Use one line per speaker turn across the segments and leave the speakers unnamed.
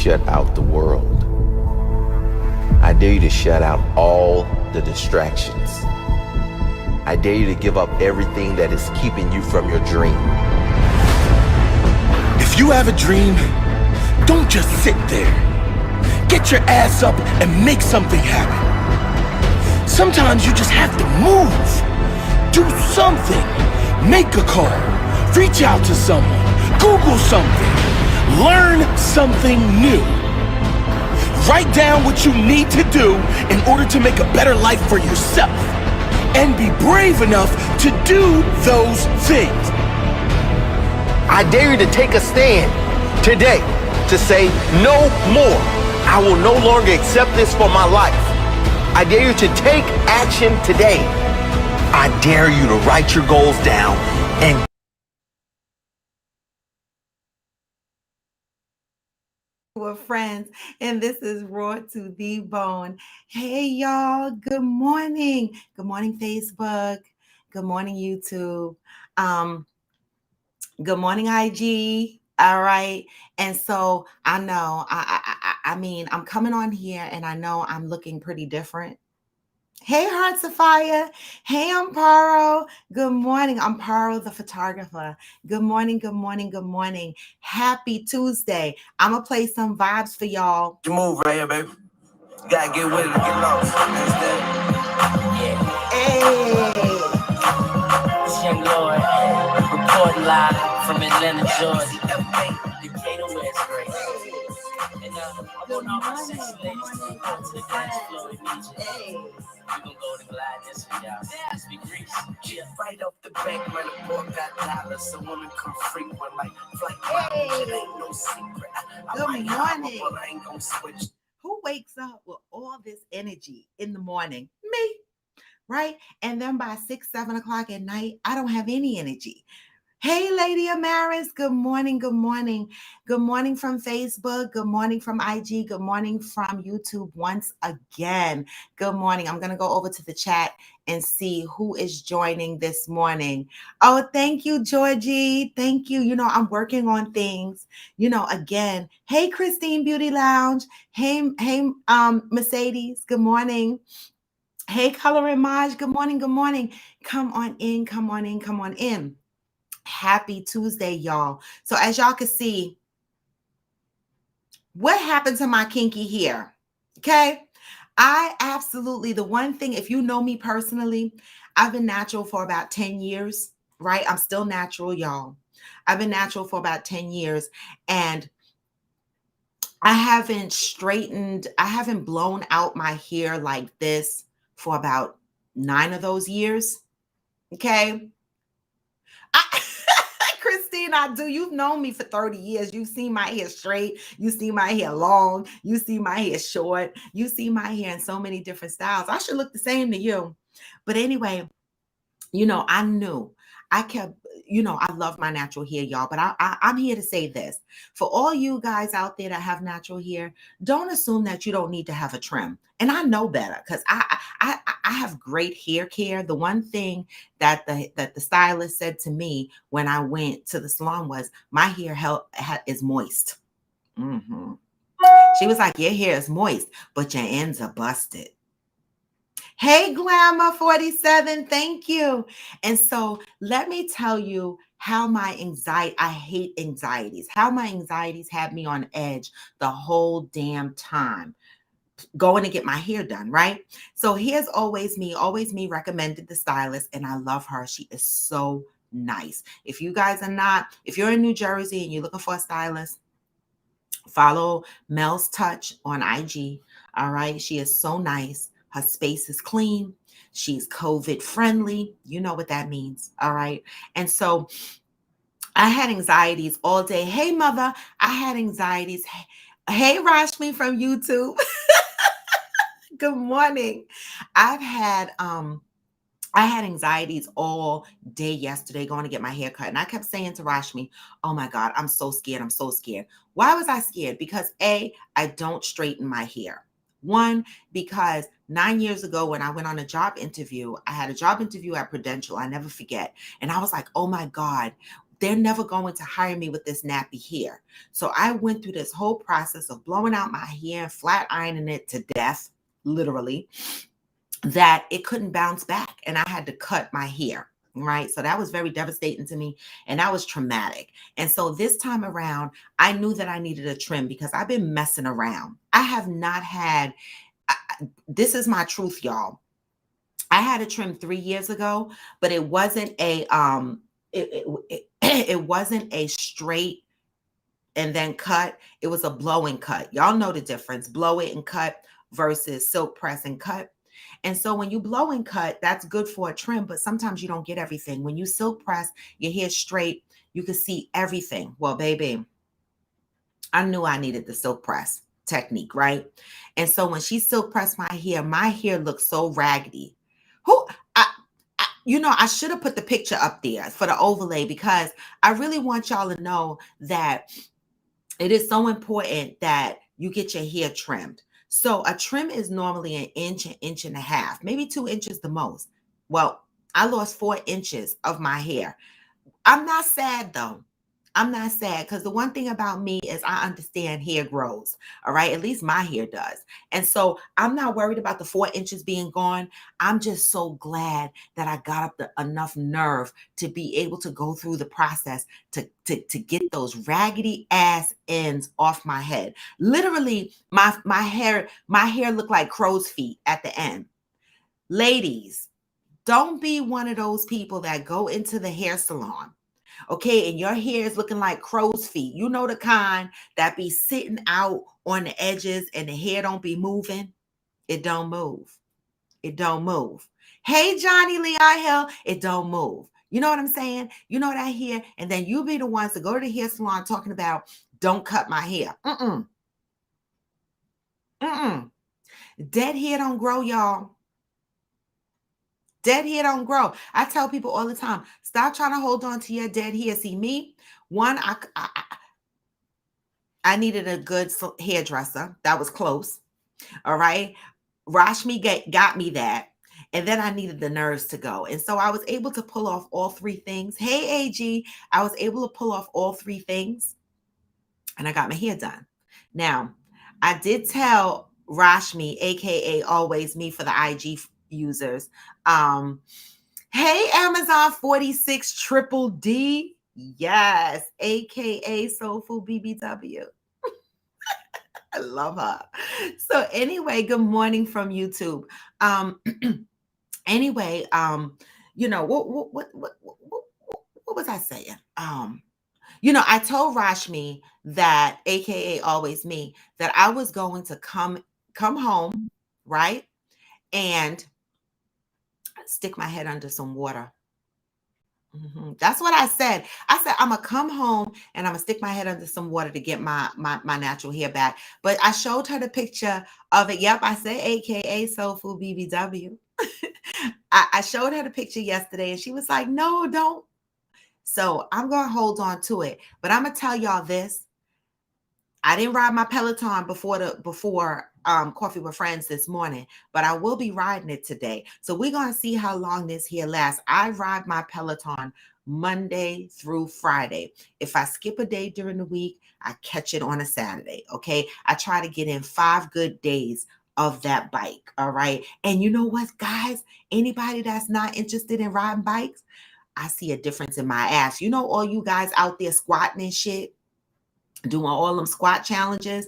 shut out the world. I dare you to shut out all the distractions. I dare you to give up everything that is keeping you from your dream.
If you have a dream, don't just sit there. Get your ass up and make something happen. Sometimes you just have to move. Do something. Make a call. Reach out to someone. Google something. Learn something new. Write down what you need to do in order to make a better life for yourself. And be brave enough to do those things.
I dare you to take a stand today to say no more. I will no longer accept this for my life. I dare you to take action today. I dare you to write your goals down and
we're friends, and this is Raw to the Bone. Hey y'all, good morning. Good morning, Facebook. Good morning, YouTube. Good morning, IG. All right. And so I know, I mean, I'm coming on here and I know I'm looking pretty different. Hey, Hearts of Fire. Hey, Amparo. Good morning. Amparo, the photographer. Good morning, good morning, good morning. Happy Tuesday. I'm going to play some vibes for y'all.
You move right here, baby. You gotta get with it to get lost. Understand? Yeah.
Hey.
It's Young Lord, reporting live from Atlanta, Georgia. Decatur, West, great. And I want all my sexy ladies to come to the dance floor to meet you. Hey. We gonna go to glide this for y'all. Let's be greasy. Yeah, right off the back, man, the boy got dollars, so women come frequent like flight. Hey. It ain't no secret.
Good morning.
I ain't gonna switch.
Who wakes up with all this energy in the morning? Me, right? And then by 6, 7 o'clock at night, I don't have any energy. Hey, Lady Amaris, good morning, good morning. Good morning from Facebook, good morning from IG, good morning from YouTube once again. Good morning. I'm going to go over to the chat and see who is joining this morning. Oh, thank you, Georgie. Thank you. You know, I'm working on things, you know, again. Hey, Christine Beauty Lounge. Hey, Mercedes, good morning. Hey, Color and Maj, good morning, good morning. Come on in, come on in, come on in. Happy Tuesday, y'all. So as y'all can see, what happened to my kinky hair? Okay. I absolutely, the one thing, if you know me personally, I've been natural for about 10 years, right? I'm still natural, y'all. I've been natural for about 10 years and I haven't blown out my hair like this for about 9 of those years. Okay. Christine, I do. You've known me for 30 years. You've seen my hair straight. You see my hair long. You see my hair short. You see my hair in so many different styles. I should look the same to you. But anyway, you know, I knew. I kept, you know, I love my natural hair, y'all. But I'm here to say this. For all you guys out there that have natural hair, don't assume that you don't need to have a trim. And I know better because I have great hair care. The one thing that the stylist said to me when I went to the salon was, my hair is moist. Mm-hmm. She was like, your hair is moist, but your ends are busted. Hey, Glamour 47, thank you. And so let me tell you how my anxiety, I hate anxieties, how my anxieties had me on edge the whole damn time going to get my hair done, right? So here's always me recommended the stylist, and I love her. She is so nice. If you guys are not, if you're in New Jersey and you're looking for a stylist, follow Mel's Touch on IG. All right. She is so nice. Her space is clean. She's COVID friendly. You know what that means. All right. And so I had anxieties all day. Hey, mother, I had anxieties. Hey, Rashmi from YouTube. Good morning. I had anxieties all day yesterday going to get my hair cut. And I kept saying to Rashmi, oh my God, I'm so scared. I'm so scared. Why was I scared? Because A, I don't straighten my hair. One, because 9 years ago when I went on a job interview, I had a job interview at Prudential. I never forget. And I was like, oh my God, they're never going to hire me with this nappy hair. So I went through this whole process of blowing out my hair and flat ironing it to death, literally, that it couldn't bounce back. And I had to cut my hair. Right. So that was very devastating to me. And that was traumatic. And so this time around, I knew that I needed a trim because I've been messing around. I have not had, this is my truth, y'all. I had a trim 3 years ago, but it wasn't a, it wasn't a straight and then cut. It was a blow and cut. Y'all know the difference, blow it and cut versus silk press and cut. And so when you blow and cut, that's good for a trim, but sometimes you don't get everything. When you silk press, your hair straight, you can see everything. Well, baby, I knew I needed the silk press technique, right? And so when she silk pressed my hair looked so raggedy. I should have put the picture up there for the overlay because I really want y'all to know that it is so important that you get your hair trimmed. So a trim is normally an inch and a half, maybe 2 inches the most. Well, I lost 4 inches of my hair. I'm not sad though. I'm not sad because the one thing about me is I understand hair grows. All right. At least my hair does. And so I'm not worried about the 4 inches being gone. I'm just so glad that I got up enough nerve to be able to go through the process to get those raggedy ass ends off my head. Literally, my hair looked like crow's feet at the end. Ladies, don't be one of those people that go into the hair salon. Okay, and your hair is looking like crow's feet. You know the kind that be sitting out on the edges and the hair don't be moving. It don't move. It don't move. Hey, Johnny Lee Hill, it don't move. You know what I'm saying? You know that hair, and then you be the ones to go to the hair salon talking about don't cut my hair. Dead hair don't grow, y'all. Dead hair don't grow. I tell people all the time, stop trying to hold on to your dead hair. See me, one, I needed a good hairdresser. That was close. All right. Rashmi got me that. And then I needed the nerves to go. And so I was able to pull off all 3 things. Hey, AG, I was able to pull off all 3 things. And I got my hair done. Now, I did tell Rashmi, aka Always Me for the IG users. Hey, Amazon 46 Triple D. Yes, aka Soulful BBW. I love her. So anyway, good morning from YouTube. Anyway, what was I saying? I told Rashmi that, aka Always Me, that I was going to come home, right? And stick my head under some water. That's what I said. I said, I'm going to come home and I'm going to stick my head under some water to get my natural hair back. But I showed her the picture of it. Yep, I said AKA Soulful BBW. I showed her the picture yesterday and she was like, no, don't. So I'm going to hold on to it. But I'm going to tell y'all this. I didn't ride my Peloton before Coffee with Friends this morning, but I will be riding it today. So we're going to see how long this here lasts. I ride my Peloton Monday through Friday. If I skip a day during the week, I catch it on a Saturday. Okay. I try to get in 5 good days of that bike. All right. And you know what, guys, anybody that's not interested in riding bikes, I see a difference in my ass. You know, all you guys out there squatting and shit, doing all them squat challenges,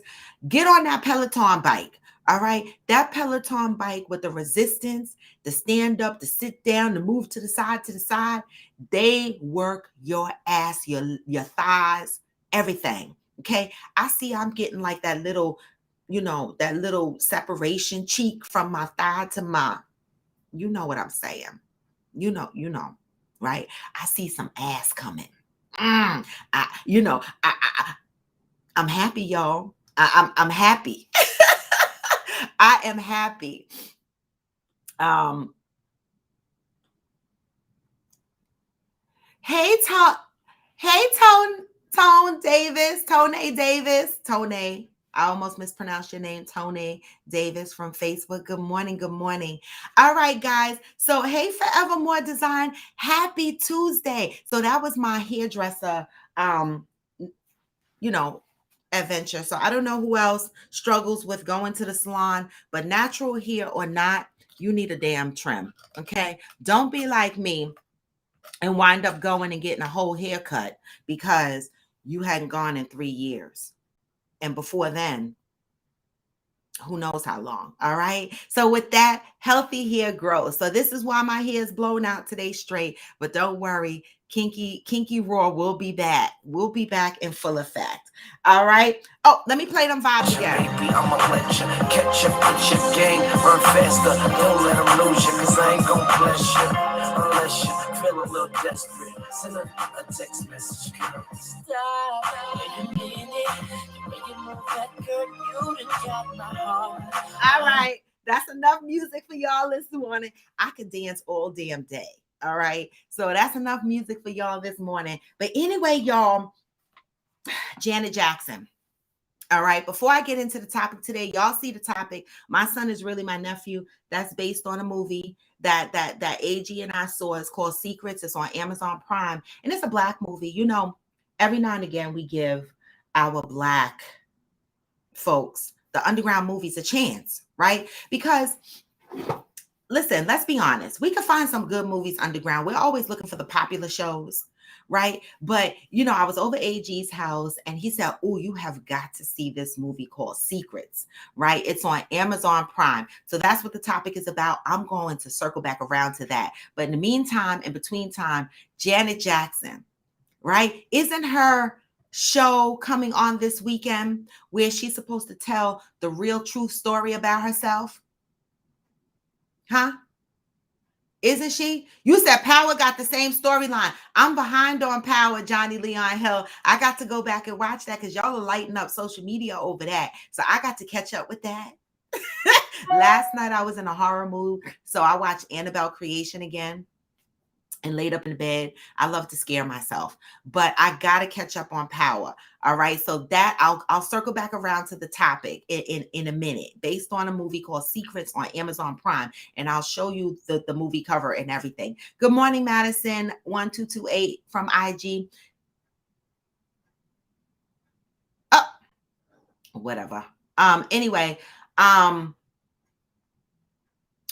get on that Peloton bike. All right. That Peloton bike with the resistance, the stand up, the sit down, the move to the side, they work your ass, your thighs, everything. Okay. I see I'm getting like that little, that little separation cheek from my thigh to my, you know what I'm saying? You know, right? I see some ass coming. I'm happy, y'all. I'm happy. I am happy. Hey, Tone Davis. I almost mispronounced your name, Tony Davis from Facebook. Good morning. Good morning. All right, guys. So, hey, Forevermore Design, happy Tuesday. So that was my hairdresser, you know, adventure. So I don't know who else struggles with going to the salon, but natural hair or not, you need a damn trim. Okay. Don't be like me and wind up going and getting a whole haircut because you hadn't gone in 3 years. And before then, who knows how long. All right. So with that, healthy hair grows. So this is why my hair is blown out today straight. But don't worry, Kinky Raw will be back. We'll be back in full effect. All right. Oh, let me play them vibes again.
Baby, I'ma let you catch up with your gang, run faster. Don't let them lose you, cause I ain't gon' bless you unless you feel a little desperate. Send a text message, girl.
Stop. Wait a minute. The way you move that girl, you done got my heart.
All right. That's enough music for y'all this morning. I could dance all damn day. All right. So that's enough music for y'all this morning. But anyway, y'all, Janet Jackson. All right. Before I get into the topic today, y'all see the topic. My son is really my nephew. That's based on a movie that AG and I saw. It's called Secrets. It's on Amazon Prime. And it's a Black movie. You know, every now and again we give our Black folks, the underground movies, a chance, right? Because listen, let's be honest. We can find some good movies underground. We're always looking for the popular shows, right? But, you know, I was over AG's house and he said, oh, you have got to see this movie called Secrets, right? It's on Amazon Prime. So that's what the topic is about. I'm going to circle back around to that. But in the meantime, in between time, Janet Jackson, right? Isn't her show coming on this weekend where she's supposed to tell the real true story about herself? Huh? Isn't she? You said Power got the same storyline. I'm behind on Power, Johnny Leon Hill. I got to go back and watch that because y'all are lighting up social media over that. So I got to catch up with that. Last night I was in a horror mood. So I watched Annabelle Creation again and laid up in bed. I love to scare myself, but I got to catch up on Power. All right. So that I'll circle back around to the topic in a minute, based on a movie called Secrets on Amazon Prime. And I'll show you the movie cover and everything. Good morning, Madison 1228 from IG. Oh, whatever. Anyway, what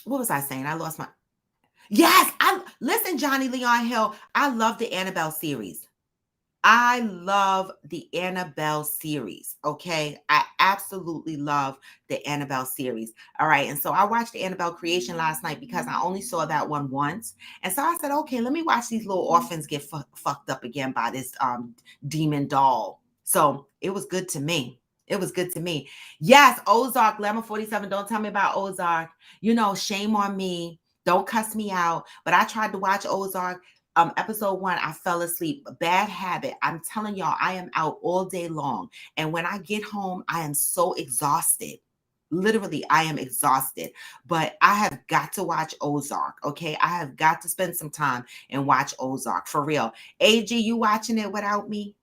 was I saying? I lost my, yes, listen, Johnny Leon Hill. I love the Annabelle series. I love the Annabelle series. Okay. I absolutely love the Annabelle series. All right. And so I watched the Annabelle Creation last night because I only saw that one once. And so I said, okay, let me watch these little orphans get fucked up again by this demon doll. So it was good to me. It was good to me. Yes. Ozark, Lemon 47. Don't tell me about Ozark. You know, shame on me. Don't cuss me out. But I tried to watch Ozark. Episode 1, I fell asleep. Bad habit. I'm telling y'all, I am out all day long. And when I get home, I am so exhausted. Literally, I am exhausted. But I have got to watch Ozark. Okay. I have got to spend some time and watch Ozark for real. AG, you watching it without me?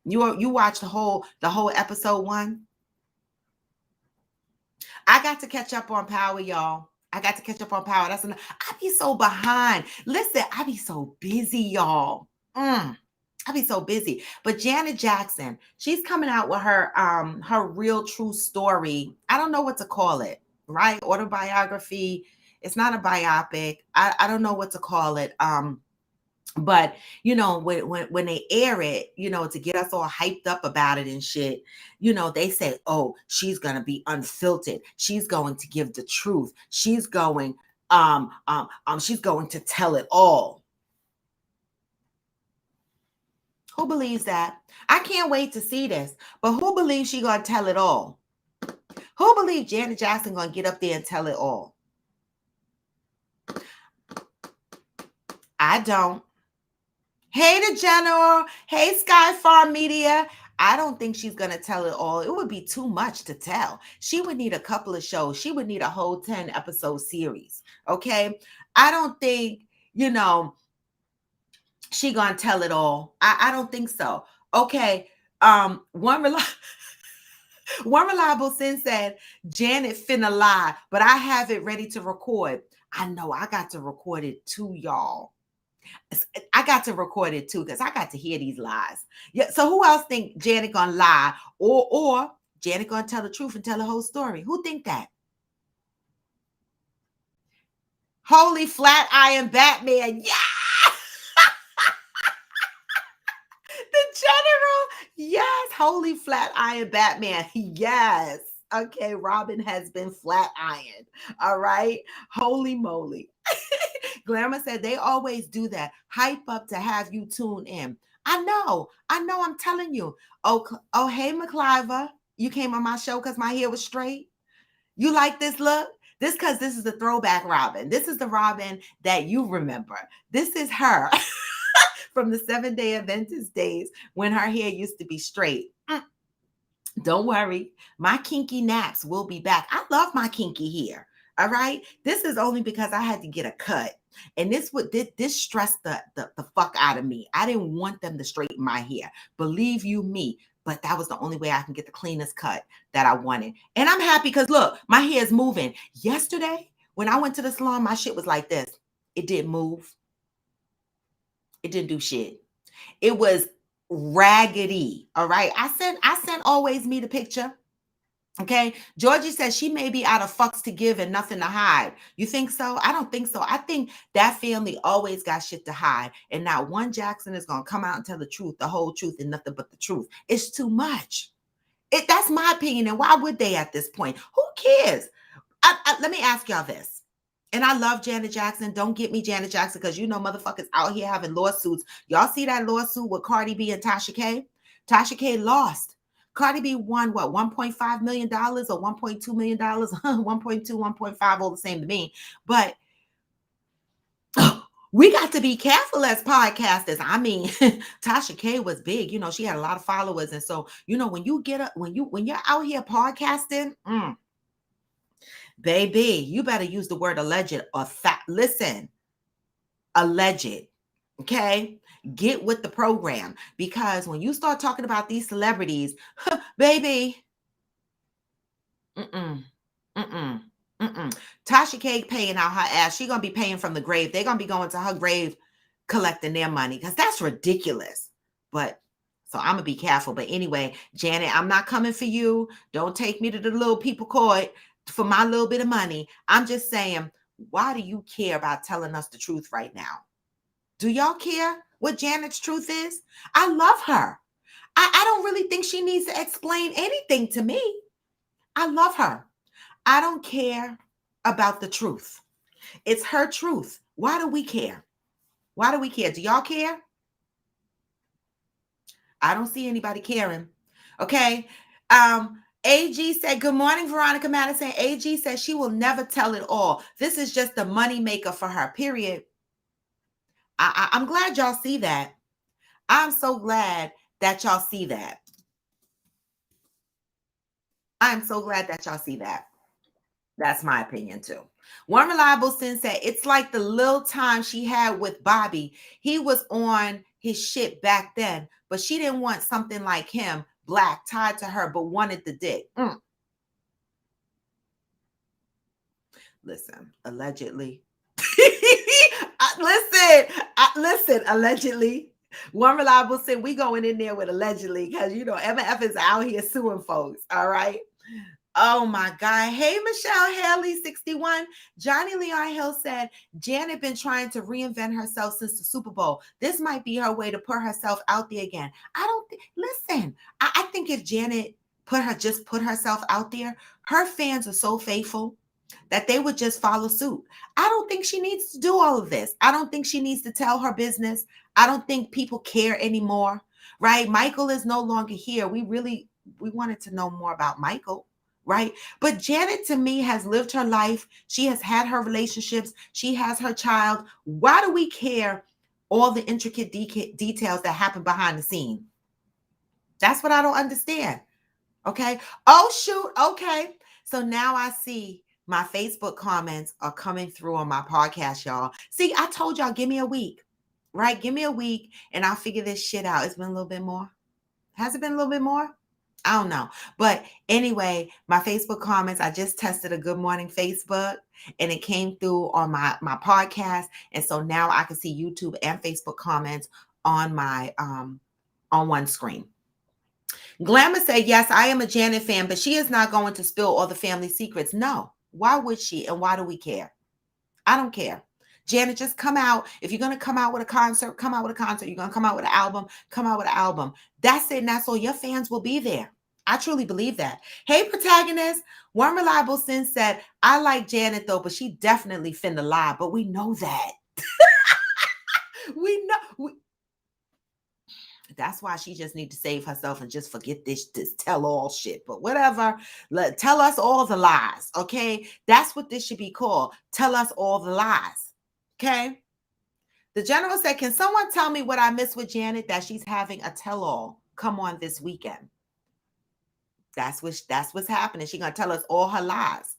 You watched the whole episode 1? I got to catch up on Power, y'all. I got to catch up on Power. That's enough. I be so behind. Listen, I be so busy, y'all. I be so busy. But Janet Jackson, she's coming out with her real true story. I don't know what to call it, right? Autobiography. It's not a biopic. I don't know what to call it. But you know, when they air it, you know, to get us all hyped up about it and shit, you know, they say, oh, she's gonna be unfiltered. She's going to give the truth. She's going to tell it all. Who believes that? I can't wait to see this. But who believes she gonna tell it all? Who believes Janet Jackson gonna get up there and tell it all? I don't. Hey, the General. Hey, Sky Farm Media. I don't think she's going to tell it all. It would be too much to tell. She would need a couple of shows. She would need a whole 10 episode series. Okay. I don't think, you know, she going to tell it all. I don't think so. Okay. One One reliable sin said, Janet finna lie, but I have it ready to record. I know I got to record it too, y'all. I got to record it too because I got to hear these lies. Yeah. So who else think Janet gonna lie or Janet gonna tell the truth and tell the whole story? Who think that? Holy flat iron Batman. Yeah. The general. Yes. Holy flat iron Batman. Yes. Okay. Robin has been flat ironed. All right. Holy moly. Glamour said they always do that. Hype up to have you tune in. I know. I'm telling you. Oh, hey, McCliver. You came on my show because my hair was straight. You like this look? This because this is the throwback Robin. This is the Robin that you remember. This is her from the 7-Day Adventist days when her hair used to be straight. Don't worry. My kinky naps will be back. I love my kinky hair. All right. This is only because I had to get a cut. And this stressed the fuck out of me. I didn't want them to straighten my hair. Believe you me. But that was the only way I can get the cleanest cut that I wanted. And I'm happy because look, my hair is moving. Yesterday, when I went to the salon, my shit was like this. It didn't move. It didn't do shit. It was raggedy. All right. I sent always me the picture. Okay. Georgie says she may be out of fucks to give and nothing to hide. You think so? I don't think so. I think that family always got shit to hide. And not one Jackson is going to come out and tell the truth, the whole truth, and nothing but the truth. It's too much. That's my opinion. And why would they at this point? Who cares? Let me ask y'all this. And I love Janet Jackson. Don't get me Janet Jackson because you know motherfuckers out here having lawsuits. Y'all see that lawsuit with Cardi B and Tasha K? Tasha K lost. Cardi B won what, $1.5 million or $1.2 million? 1.2, 1.5, all the same to me. But we got to be careful as podcasters. I mean, Tasha K was big. You know, she had a lot of followers. And so, you know, when you get up, when you're out here podcasting, baby, you better use the word alleged or fact. Listen, alleged. Okay. Get with the program, because when you start talking about these celebrities, baby, Tasha K paying out her ass. She's going to be paying from the grave. They're going to be going to her grave collecting their money because that's ridiculous. But so I'm going to be careful. But anyway, Janet, I'm not coming for you. Don't take me to the little people court for my little bit of money. I'm just saying, why do you care about telling us the truth right now? Do y'all care what Janet's truth is? I love her. I don't really think she needs to explain anything to me. I love her. I don't care about the truth. It's her truth. Why do we care? Why do we care? Do y'all care? I don't see anybody caring. Okay. AG said, good morning, Veronica Madison. AG said she will never tell it all. This is just a money maker for her, period. I'm glad y'all see that. I'm so glad that y'all see that. I'm so glad that y'all see that. That's my opinion too. One reliable sin said, it's like the little time she had with Bobby. He was on his shit back then, but she didn't want something like him, black, tied to her, but wanted the dick. Listen, allegedly. Listen, allegedly. One reliable sin, we going in there with allegedly because, you know, MF is out here suing folks, all right? Oh my God. Hey, Michelle Haley, 61. Johnny Leon Hill said, Janet been trying to reinvent herself since the Super Bowl. This might be her way to put herself out there again. Listen, I think if Janet just put herself out there, her fans are so faithful that they would just follow suit. I don't think she needs to do all of this. I don't think she needs to tell her business. I don't think people care anymore, right? Michael is no longer here. We wanted to know more about Michael, right? But Janet, to me, has lived her life. She has had her relationships. She has her child. Why do we care all the intricate details that happen behind the scene? That's what I don't understand. Okay. Oh, shoot. Okay. So now I see my Facebook comments are coming through on my podcast, y'all. See, I told y'all, give me a week, right? Give me a week and I'll figure this shit out. It's been a little bit more. Has it been a little bit more? I don't know. But anyway, my Facebook comments, I just tested a Good Morning Facebook and it came through on my podcast. And so now I can see YouTube and Facebook comments on my on one screen. Glamour said, yes, I am a Janet fan, but she is not going to spill all the family secrets. No. Why would she? And why do we care? I don't care. Janet, just come out. If you're going to come out with a concert, come out with a concert. You're going to come out with an album, come out with an album. That's it. And that's all. Your fans will be there. I truly believe that. Hey, protagonist. One reliable sin said, I like Janet though, but she definitely finna lie. But we know that. we know. That's why she just need to save herself and just forget this tell all shit. But whatever. Tell us all the lies. Okay. That's what this should be called. Tell us all the lies. Okay. The general said, can someone tell me what I missed with Janet, that she's having a tell-all come on this weekend? That's what's happening. She's going to tell us all her lies.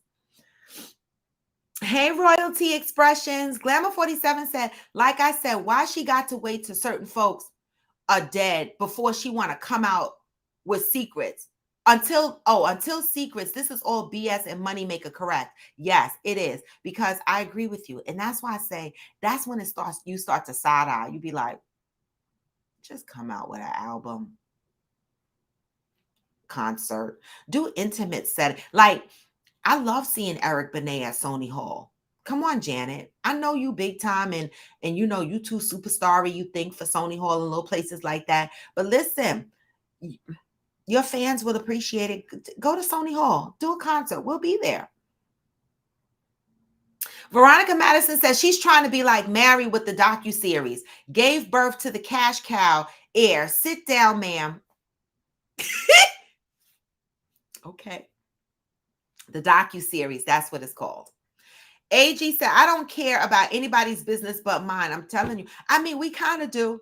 Hey, Royalty Expressions. Glamour 47 said, like I said, why she got to wait till certain folks are dead before she want to come out with secrets. Until secrets, this is all BS and moneymaker, correct? Yes, it is, because I agree with you. And that's why I say that's when you start to side eye. You be like, just come out with an album, concert, do intimate setting. Like, I love seeing Eric Benet at Sony Hall. Come on, Janet. I know you big time and you know you too superstar-y, you think, for Sony Hall and little places like that. But listen, your fans will appreciate it. Go to Sony Hall, do a concert. We'll be there. Veronica Madison says she's trying to be like Mary with the docuseries. Gave birth to the cash cow heir. Sit down, ma'am. Okay. The docuseries, that's what it's called. AG said, I don't care about anybody's business but mine. I'm telling you. I mean, we kind of do.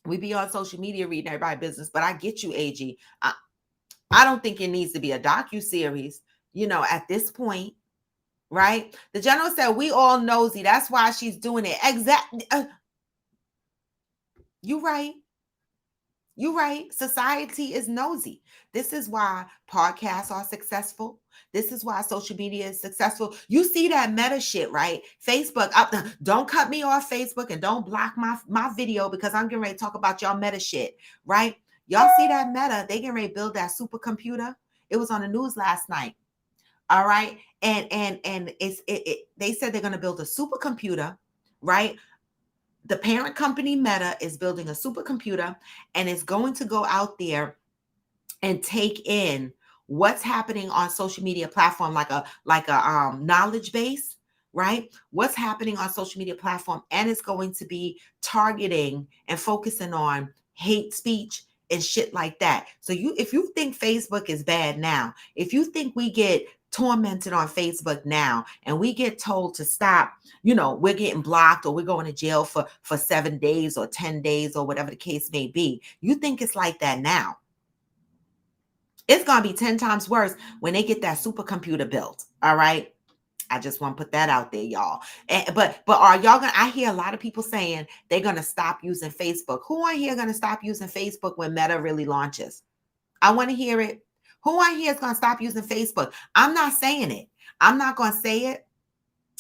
We be on social media reading everybody's business, but I get you, AG. I don't think it needs to be a docuseries, at this point, right? The general said, we all nosy. That's why she's doing it. Exactly. You're right. You're right. Society is nosy. This is why podcasts are successful. This is why social media is successful. You see that meta shit, right? Facebook, don't cut me off Facebook and don't block my video because I'm getting ready to talk about y'all meta shit, right? Y'all see that meta? They getting ready to build that supercomputer. It was on the news last night. All right. And they said they're going to build a supercomputer, right? The parent company Meta is building a supercomputer and it's going to go out there and take in what's happening on social media platform, like a knowledge base, right? What's happening on social media platform, and it's going to be targeting and focusing on hate speech and shit like that. So if you think Facebook is bad now, if you think we get tormented on Facebook now and we get told to stop, we're getting blocked or we're going to jail for 7 days or 10 days or whatever the case may be, you think it's like that now. It's going to be 10 times worse when they get that supercomputer built. All right. I just want to put that out there, y'all. But are y'all going to, I hear a lot of people saying they're going to stop using Facebook. Who on here going to stop using Facebook when Meta really launches? I want to hear it. Who on here is going to stop using Facebook? I'm not saying it. I'm not going to say it.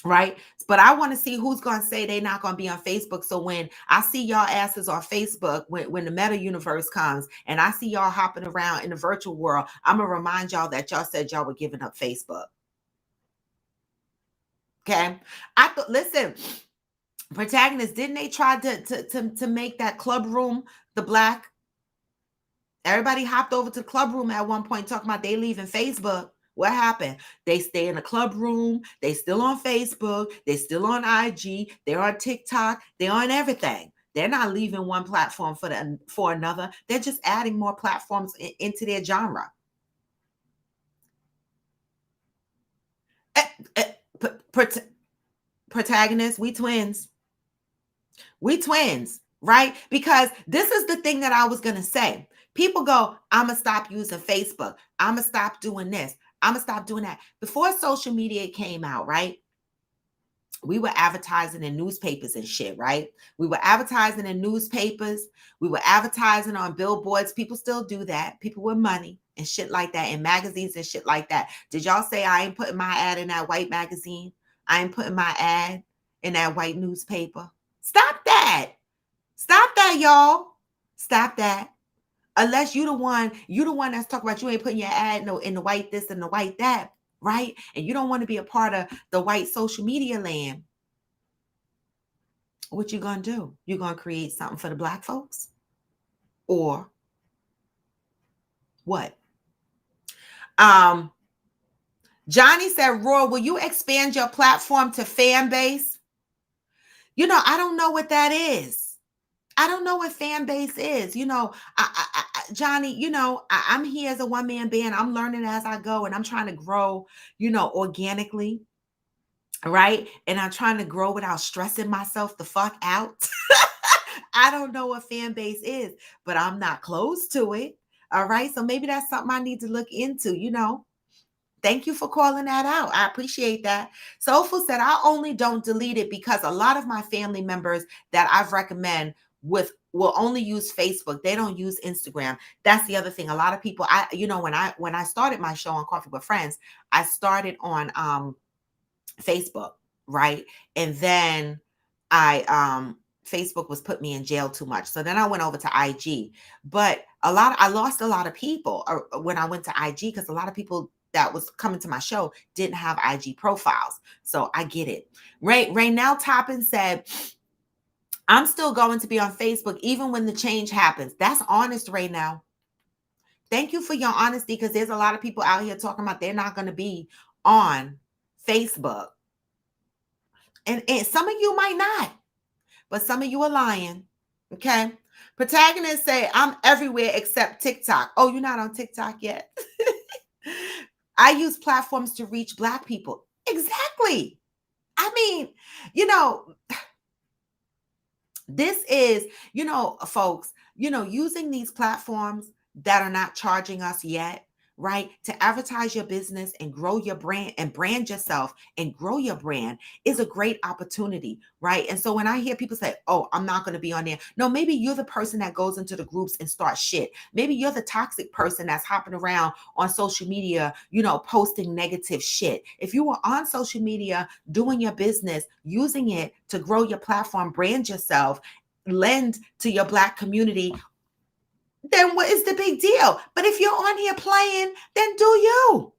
Right. But I want to see who's going to say they're not going to be on Facebook. So when I see y'all asses on Facebook, when the meta universe comes and I see y'all hopping around in the virtual world, I'm going to remind y'all that y'all said y'all were giving up Facebook. Okay. Listen, protagonist, didn't they try to make that club room the black? Everybody hopped over to the club room at one point talking about they leaving Facebook. What happened? They stay in the club room. They still on Facebook. They still on IG. They're on TikTok. They're on everything. They're not leaving one platform for another. They're just adding more platforms into their genre. Protagonist, we twins. We twins, right? Because this is the thing that I was going to say. People go, I'm going to stop using Facebook. I'm going to stop doing this. I'm going to stop doing that. Before social media came out, right? we were advertising in newspapers and shit, right? We were advertising in newspapers. We were advertising on billboards. People still do that. People with money and shit like that, in magazines and shit like that. Did y'all say I ain't putting my ad in that white magazine? I ain't putting my ad in that white newspaper. Stop that. Stop that, y'all. Stop that. Unless you the one that's talking about you ain't putting your ad in the white this and the white that, right? And you don't want to be a part of the white social media land. What you gonna do? You gonna create something for the black folks? Or what? Johnny said, Roy, will you expand your platform to fan base? I don't know what that is. I don't know what fan base is. Johnny, I'm here as a one-man band. I'm learning as I go, and I'm trying to grow, organically, right? And I'm trying to grow without stressing myself the fuck out. I don't know what fan base is, but I'm not close to it. All right. So maybe that's something I need to look into. Thank you for calling that out. I appreciate that. Soulful said, I only don't delete it because a lot of my family members that I've recommend will only use Facebook. They don't use Instagram. That's the other thing. A lot of people, when I started my show on Coffee with Friends, I started on Facebook, right? And then Facebook was put me in jail too much. So then I went over to IG. But I lost a lot of people when I went to IG, because a lot of people that was coming to my show didn't have IG profiles. So I get it. Raynell Toppin said, I'm still going to be on Facebook even when the change happens. That's honest right now. Thank you for your honesty, because there's a lot of people out here talking about they're not going to be on Facebook. And some of you might not, but some of you are lying. Okay. Protagonists say, I'm everywhere except TikTok. Oh, you're not on TikTok yet? I use platforms to reach Black people. Exactly. I mean, this is, folks, using these platforms that are not charging us yet, right? To advertise your business and grow your brand and brand yourself and grow your brand is a great opportunity, right? And so when I hear people say, oh, I'm not going to be on there. No, maybe you're the person that goes into the groups and starts shit. Maybe you're the toxic person that's hopping around on social media, posting negative shit. If you are on social media, doing your business, using it to grow your platform, brand yourself, lend to your Black community, then what is the big deal? But if you're on here playing, then do you.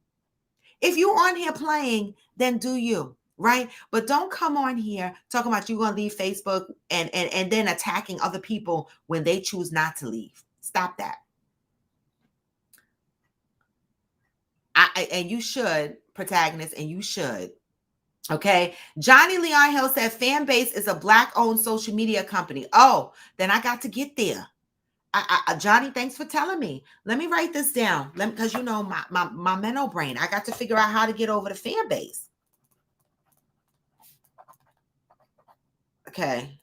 If you're on here playing, then do you, right? But don't come on here talking about you're going to leave Facebook and then attacking other people when they choose not to leave. Stop that. And you should, protagonist, and you should. Okay. Johnny Leon Hill said Fanbase is a Black-owned social media company. Oh, then I got to get there. Johnny, thanks for telling me. Let me write this down. Because my mental brain. I got to figure out how to get over to Fanbase. Okay.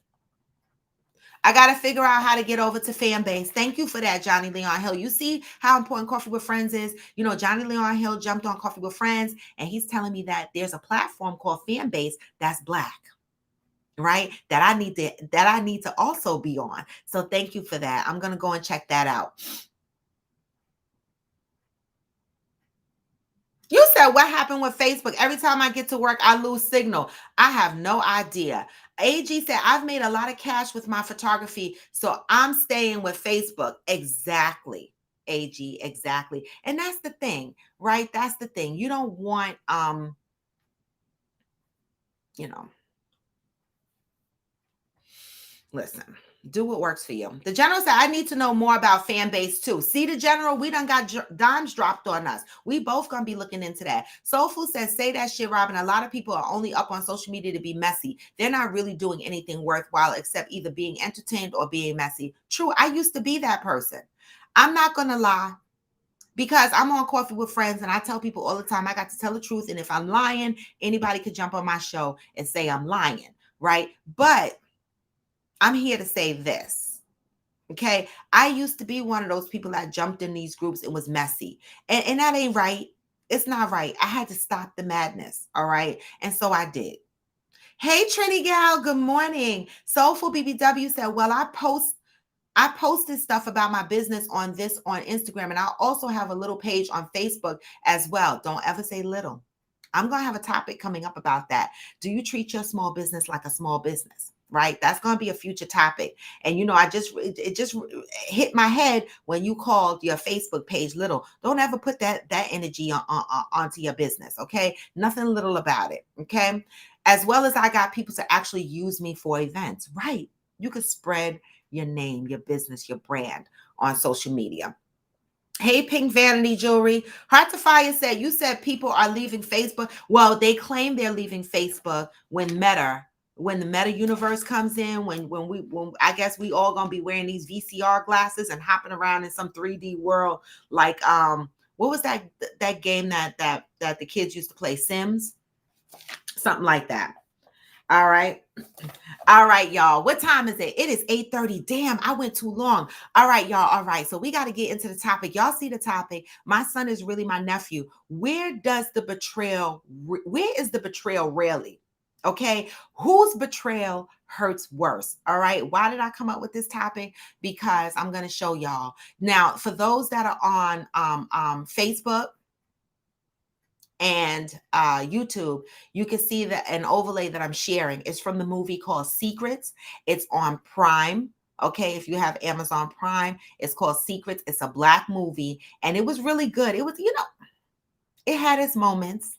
I got to figure out how to get over to Fanbase. Thank you for that, Johnny Leon Hill. You see how important Coffee with Friends is? Johnny Leon Hill jumped on Coffee with Friends, and he's telling me that there's a platform called Fanbase that's Black, right? That I need to also be on. So thank you for that. I'm going to go and check that out. You said, what happened with Facebook? Every time I get to work, I lose signal. I have no idea. AG said, I've made a lot of cash with my photography, so I'm staying with Facebook. Exactly, AG, exactly. And that's the thing, right? That's the thing. You don't want, listen, do what works for you. The general said, I need to know more about Fanbase too. See, the general, we done got dimes dropped on us. We both gonna be looking into that. Soulful says, say that shit, Robin. A lot of people are only up on social media to be messy. They're not really doing anything worthwhile except either being entertained or being messy. True, I used to be that person. I'm not gonna lie, because I'm on Coffee with Friends and I tell people all the time, I got to tell the truth. And if I'm lying, anybody could jump on my show and say I'm lying, right? But I'm here to say this, okay? I used to be one of those people that jumped in these groups and was messy. And that ain't right. It's not right. I had to stop the madness, all right? And so I did. Hey, Trini Gal, good morning. Soulful BBW said, well, I posted stuff about my business on Instagram, and I also have a little page on Facebook as well. Don't ever say little. I'm going to have a topic coming up about that. Do you treat your small business like a small business? Right? That's going to be a future topic. And it just hit my head when you called your Facebook page little. Don't ever put that energy onto your business, okay? Nothing little about it, okay? As well as I got people to actually use me for events. Right? You could spread your name, your business, your brand on social media. Hey, Pink Vanity Jewelry. Heart to Fire said, you said people are leaving Facebook. Well, they claim they're leaving Facebook when the meta universe comes in, when I guess we all gonna be wearing these VCR glasses and hopping around in some 3D world, like what was that game that the kids used to play, Sims? Something like that. All right. All right, y'all. What time is it? It is 8:30. Damn, I went too long. All right, y'all. All right. So we got to get into the topic. Y'all see the topic. My son is really my nephew. Where is the betrayal really? Okay. Whose betrayal hurts worse? All right. Why did I come up with this topic? Because I'm going to show y'all. Now, for those that are on Facebook and YouTube, you can see that an overlay that I'm sharing is from the movie called Secrets. It's on Prime. Okay, if you have Amazon Prime, it's called Secrets. It's a Black movie, and it was really good. It was, it had its moments.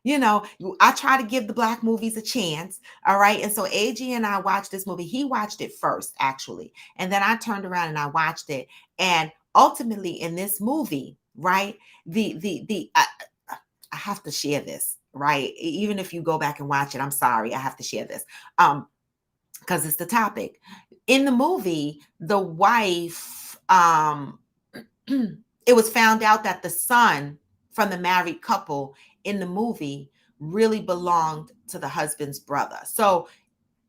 I try to give the Black movies a chance. All right. And so AG and I watched this movie. He watched it first, actually. And then I turned around and I watched it. And ultimately in this movie, right, I have to share this, right? Even if you go back and watch it, I'm sorry, I have to share this. Because it's the topic. In the movie, the wife, it was found out that the son from the married couple in the movie really belonged to the husband's brother. So,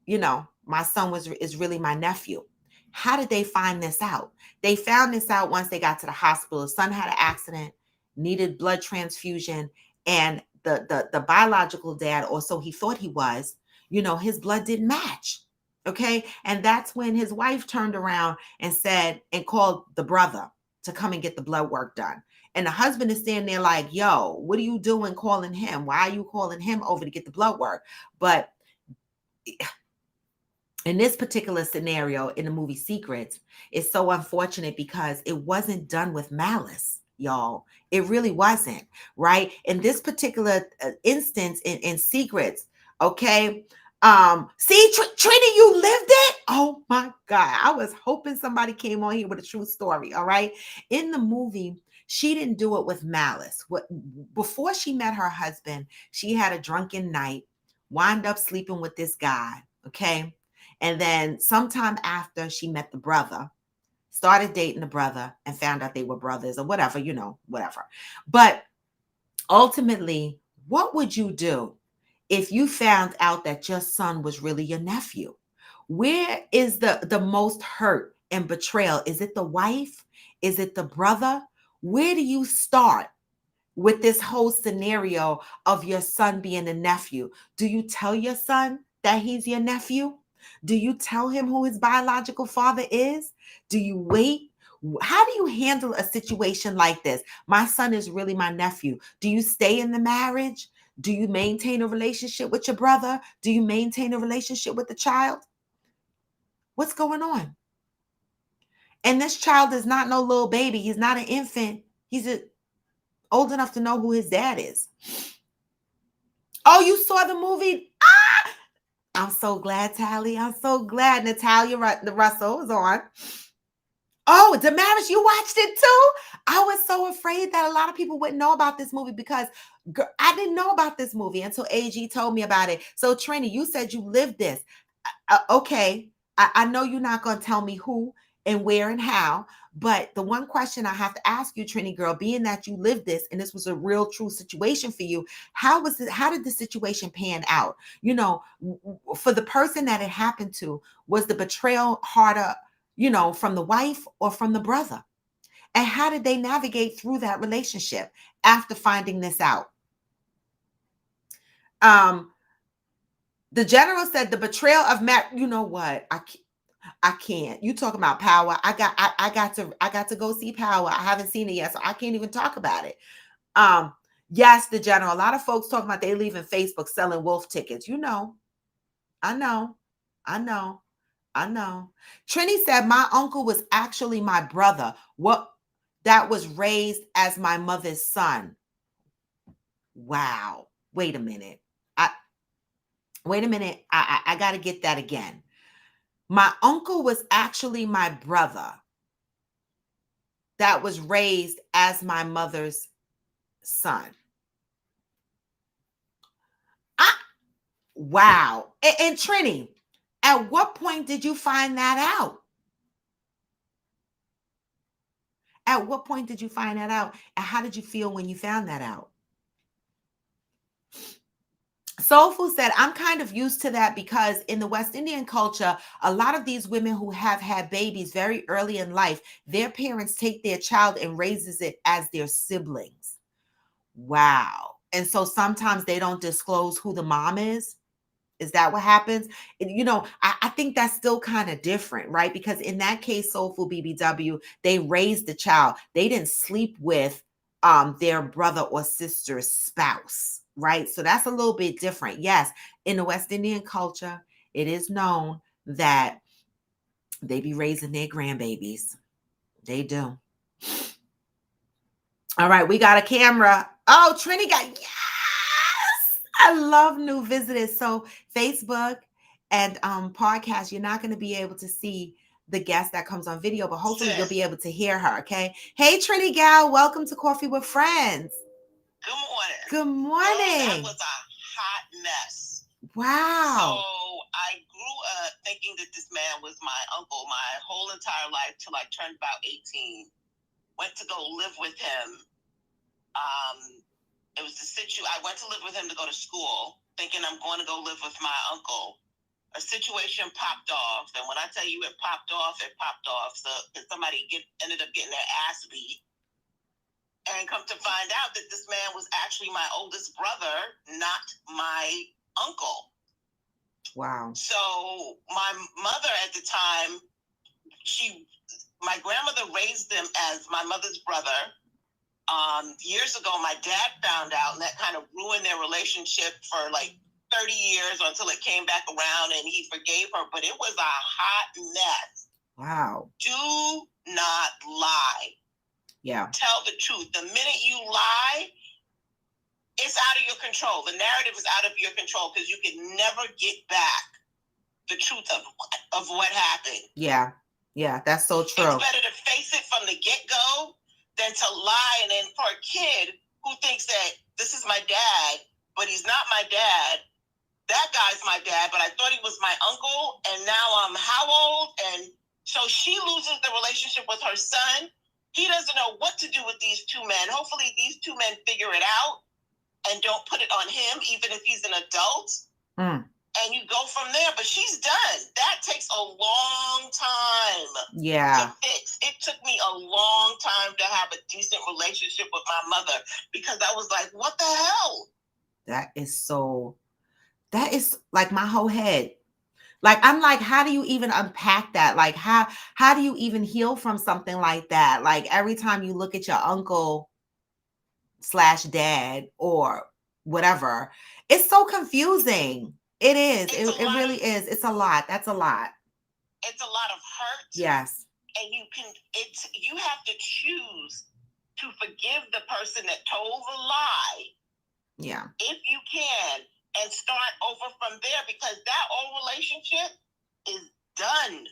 my son is really my nephew. How did they find this out? They found this out once they got to the hospital. The son had an accident, needed blood transfusion, and the biological dad, or so he thought he was, his blood didn't match. Okay. And that's when his wife turned around and called the brother to come and get the blood work done. And the husband is standing there like, yo, what are you doing calling him? Why are you calling him over to get the blood work? But in this particular scenario in the movie Secrets, it's so unfortunate because it wasn't done with malice, y'all. It really wasn't, right? In this particular instance in Secrets, okay? See, Trini, you lived it? Oh my God. I was hoping somebody came on here with a true story, all right? In the movie, she didn't do it with malice. Before she met her husband, she had a drunken night, wound up sleeping with this guy, okay? And then sometime after she met the brother, started dating the brother and found out they were brothers or whatever, whatever. But ultimately, what would you do if you found out that your son was really your nephew? Where is the most hurt and betrayal? Is it the wife? Is it the brother? Where do you start with this whole scenario of your son being a nephew? Do you tell your son that he's your nephew? Do you tell him who his biological father is? Do you wait? How do you handle a situation like this? My son is really my nephew. Do you stay in the marriage? Do you maintain a relationship with your brother? Do you maintain a relationship with the child? What's going on? And this child is not no little baby. He's not an infant. He's old enough to know who his dad is. Oh, you saw the movie? I'm so glad, Tally. I'm so glad Natalia Russell was on. Oh, Damaris, you watched it too? I was so afraid that a lot of people wouldn't know about this movie because I didn't know about this movie until AG told me about it. So, Trini, you said you lived this. Okay, I know you're not going to tell me who and where and how, but the one question I have to ask you, Trini girl, being that you lived this and this was a real true situation for you, how did the situation pan out? For the person that it happened to, was the betrayal harder, from the wife or from the brother? And how did they navigate through that relationship after finding this out? The general said the betrayal of Matt. You know what? I can't. You talking about Power? I got to go see Power. I haven't seen it yet, so I can't even talk about it. Yes, the general. A lot of folks talking about they leaving Facebook selling wolf tickets. You know, I know, I know, I know. Trini said my uncle was actually my brother. What? That was raised as my mother's son. Wow. Wait a minute. I got to get that again. My uncle was actually my brother that was raised as my mother's son. Wow. And Trini, at what point did you find that out? At what point did you find that out? And how did you feel when you found that out? Soulful said, I'm kind of used to that because in the West Indian culture, a lot of these women who have had babies very early in life, their parents take their child and raises it as their siblings. Wow. And so sometimes they don't disclose who the mom is. Is that what happens? You know, I think that's still kind of different, right? Because in that case, Soulful BBW, they raised the child. They didn't sleep with their brother or sister's spouse, right? So that's a little bit different. Yes, in the West Indian culture, it is known that they be raising their grandbabies. They do. All right, we got a camera. Oh, Trini got, yes! I love new visitors. So Facebook and podcast, you're not going to be able to see the guest that comes on video, but hopefully you'll be able to hear her, okay? Hey, Trini Gal, welcome to Coffee with Friends.
Good morning.
Good morning.
That was a hot mess.
Wow.
So I grew up thinking that this man was my uncle my whole entire life till I turned about 18. Went to go live with him. It was I went to live with him to go to school, thinking I'm going to go live with my uncle. A situation popped off, and when I tell you it popped off. So somebody ended up getting their ass beat, and come to find out that this man was actually my oldest brother, not my uncle.
Wow.
So my mother at the time, my grandmother raised him as my mother's brother. Years ago, my dad found out, and that kind of ruined their relationship for like 30 years until it came back around and he forgave her. But it was a hot mess.
Wow.
Do not lie.
Yeah.
Tell the truth. The minute you lie, it's out of your control. The narrative is out of your control because you can never get back the truth of what happened.
Yeah. Yeah, that's so true.
It's better to face it from the get-go than to lie. And then for a kid who thinks that this is my dad, but he's not my dad, that guy's my dad, but I thought he was my uncle, and now I'm how old? And so she loses the relationship with her son. He doesn't know what to do with these two men. Hopefully these two men figure it out and don't put it on him, even if he's an adult. And you go from there, but she's done. That takes a long time to fix. It took me a long time to have a decent relationship with my mother because I was like, what the hell?
That is like my whole head. Like, I'm like, how do you even unpack that? Like, how do you even heal from something like that? Like, every time you look at your uncle / dad or whatever, it's so confusing. It is. It really is. It's a lot. That's a lot.
It's a lot of hurt.
Yes.
And you have to choose to forgive the person that told the lie.
Yeah.
If you can, and start over from there, because that old relationship is done.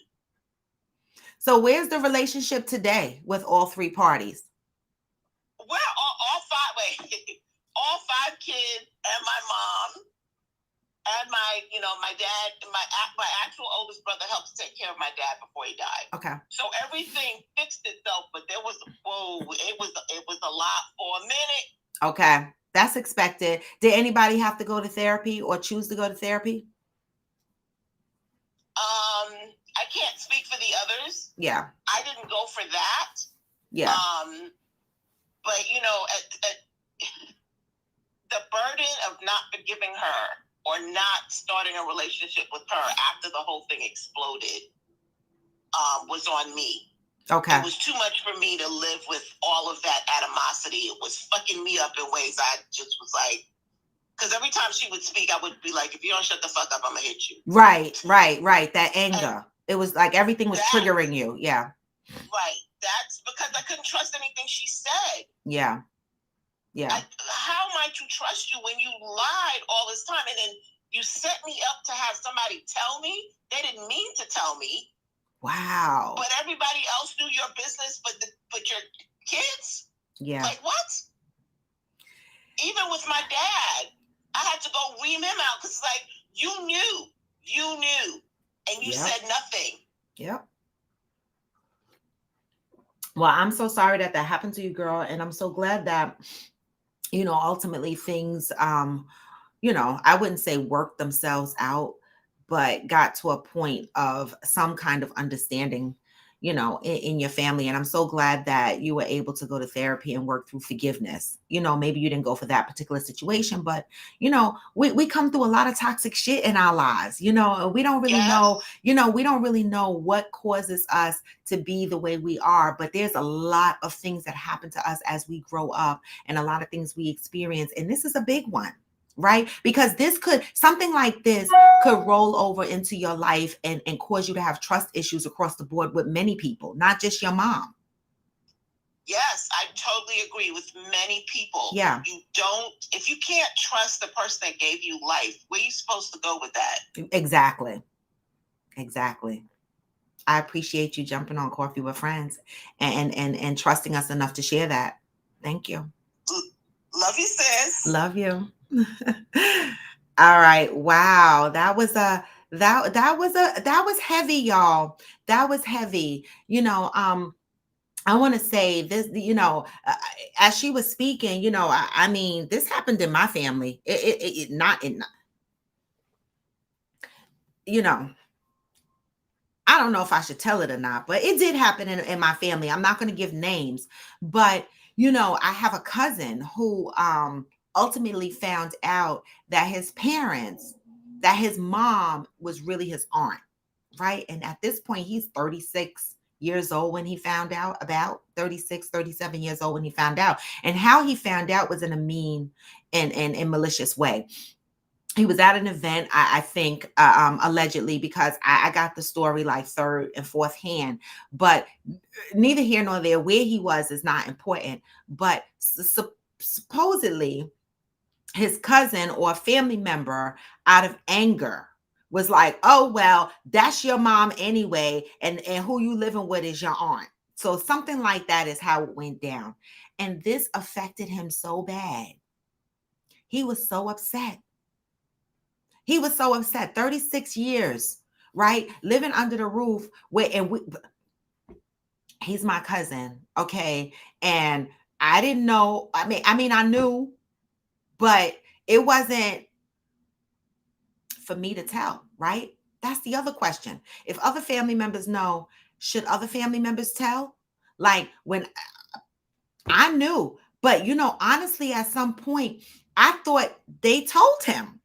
So where's the relationship today with all three parties?
We're all five kids and my mom and my dad, my actual oldest brother helped take care of my dad before he died.
Okay.
So everything fixed itself, but it was a lot for a minute.
Okay. That's expected. Did anybody have to go to therapy or choose to go to therapy?
I can't speak for the others.
Yeah.
I didn't go for that.
Yeah.
But at the burden of not forgiving her or not starting a relationship with her after the whole thing exploded was on me.
Okay.
It was too much for me to live with all of that animosity. It was fucking me up in ways I just was like, because every time she would speak, I would be like, if you don't shut the fuck up, I'm gonna hit you.
Right. That anger. It was like everything was triggering you. Yeah.
Right. That's because I couldn't trust anything she said.
Yeah.
How am I to trust you when you lied all this time and then you set me up to have somebody tell me? They didn't mean to tell me.
Wow.
But everybody else knew your business, but your kids?
Yeah.
Like what? Even with my dad, I had to go ream him out because it's like, you knew, and you said nothing.
Yep. Well, I'm so sorry that happened to you, girl. And I'm so glad that, ultimately things, I wouldn't say worked themselves out, but got to a point of some kind of understanding, in your family. And I'm so glad that you were able to go to therapy and work through forgiveness. Maybe you didn't go for that particular situation, but, we come through a lot of toxic shit in our lives, and we don't really know, we don't really know what causes us to be the way we are. But there's a lot of things that happen to us as we grow up and a lot of things we experience. And this is a big one. Right? Because something like this could roll over into your life and cause you to have trust issues across the board with many people, not just your mom.
Yes, I totally agree with many people.
Yeah.
If you can't trust the person that gave you life, where are you supposed to go with that?
Exactly. I appreciate you jumping on Coffee with Friends and trusting us enough to share that. Thank you.
Love you, sis.
Love you. All right. Wow. That was heavy, y'all. That was heavy. I want to say this, as she was speaking, I mean, this happened in my family. It not in, I don't know if I should tell it or not, but it did happen in my family. I'm not going to give names, but I have a cousin who ultimately found out that his mom was really his aunt, right? And at this point, he's 36 years old when he found out, about 36, 37 years old when he found out. And how he found out was in a mean and malicious way. He was at an event, I think, allegedly, because I got the story like third and fourth hand, but neither here nor there. Where he was is not important. But supposedly, his cousin or a family member, out of anger, was like, "Oh well, that's your mom anyway, and who you living with is your aunt." So something like that is how it went down, and this affected him so bad. He was so upset. 36 years, right? Living under the roof he's my cousin, okay? And I didn't know. I mean, I knew, but it wasn't for me to tell, right? That's the other question. If other family members know, should other family members tell? Like when I knew, but honestly, at some point, I thought they told him.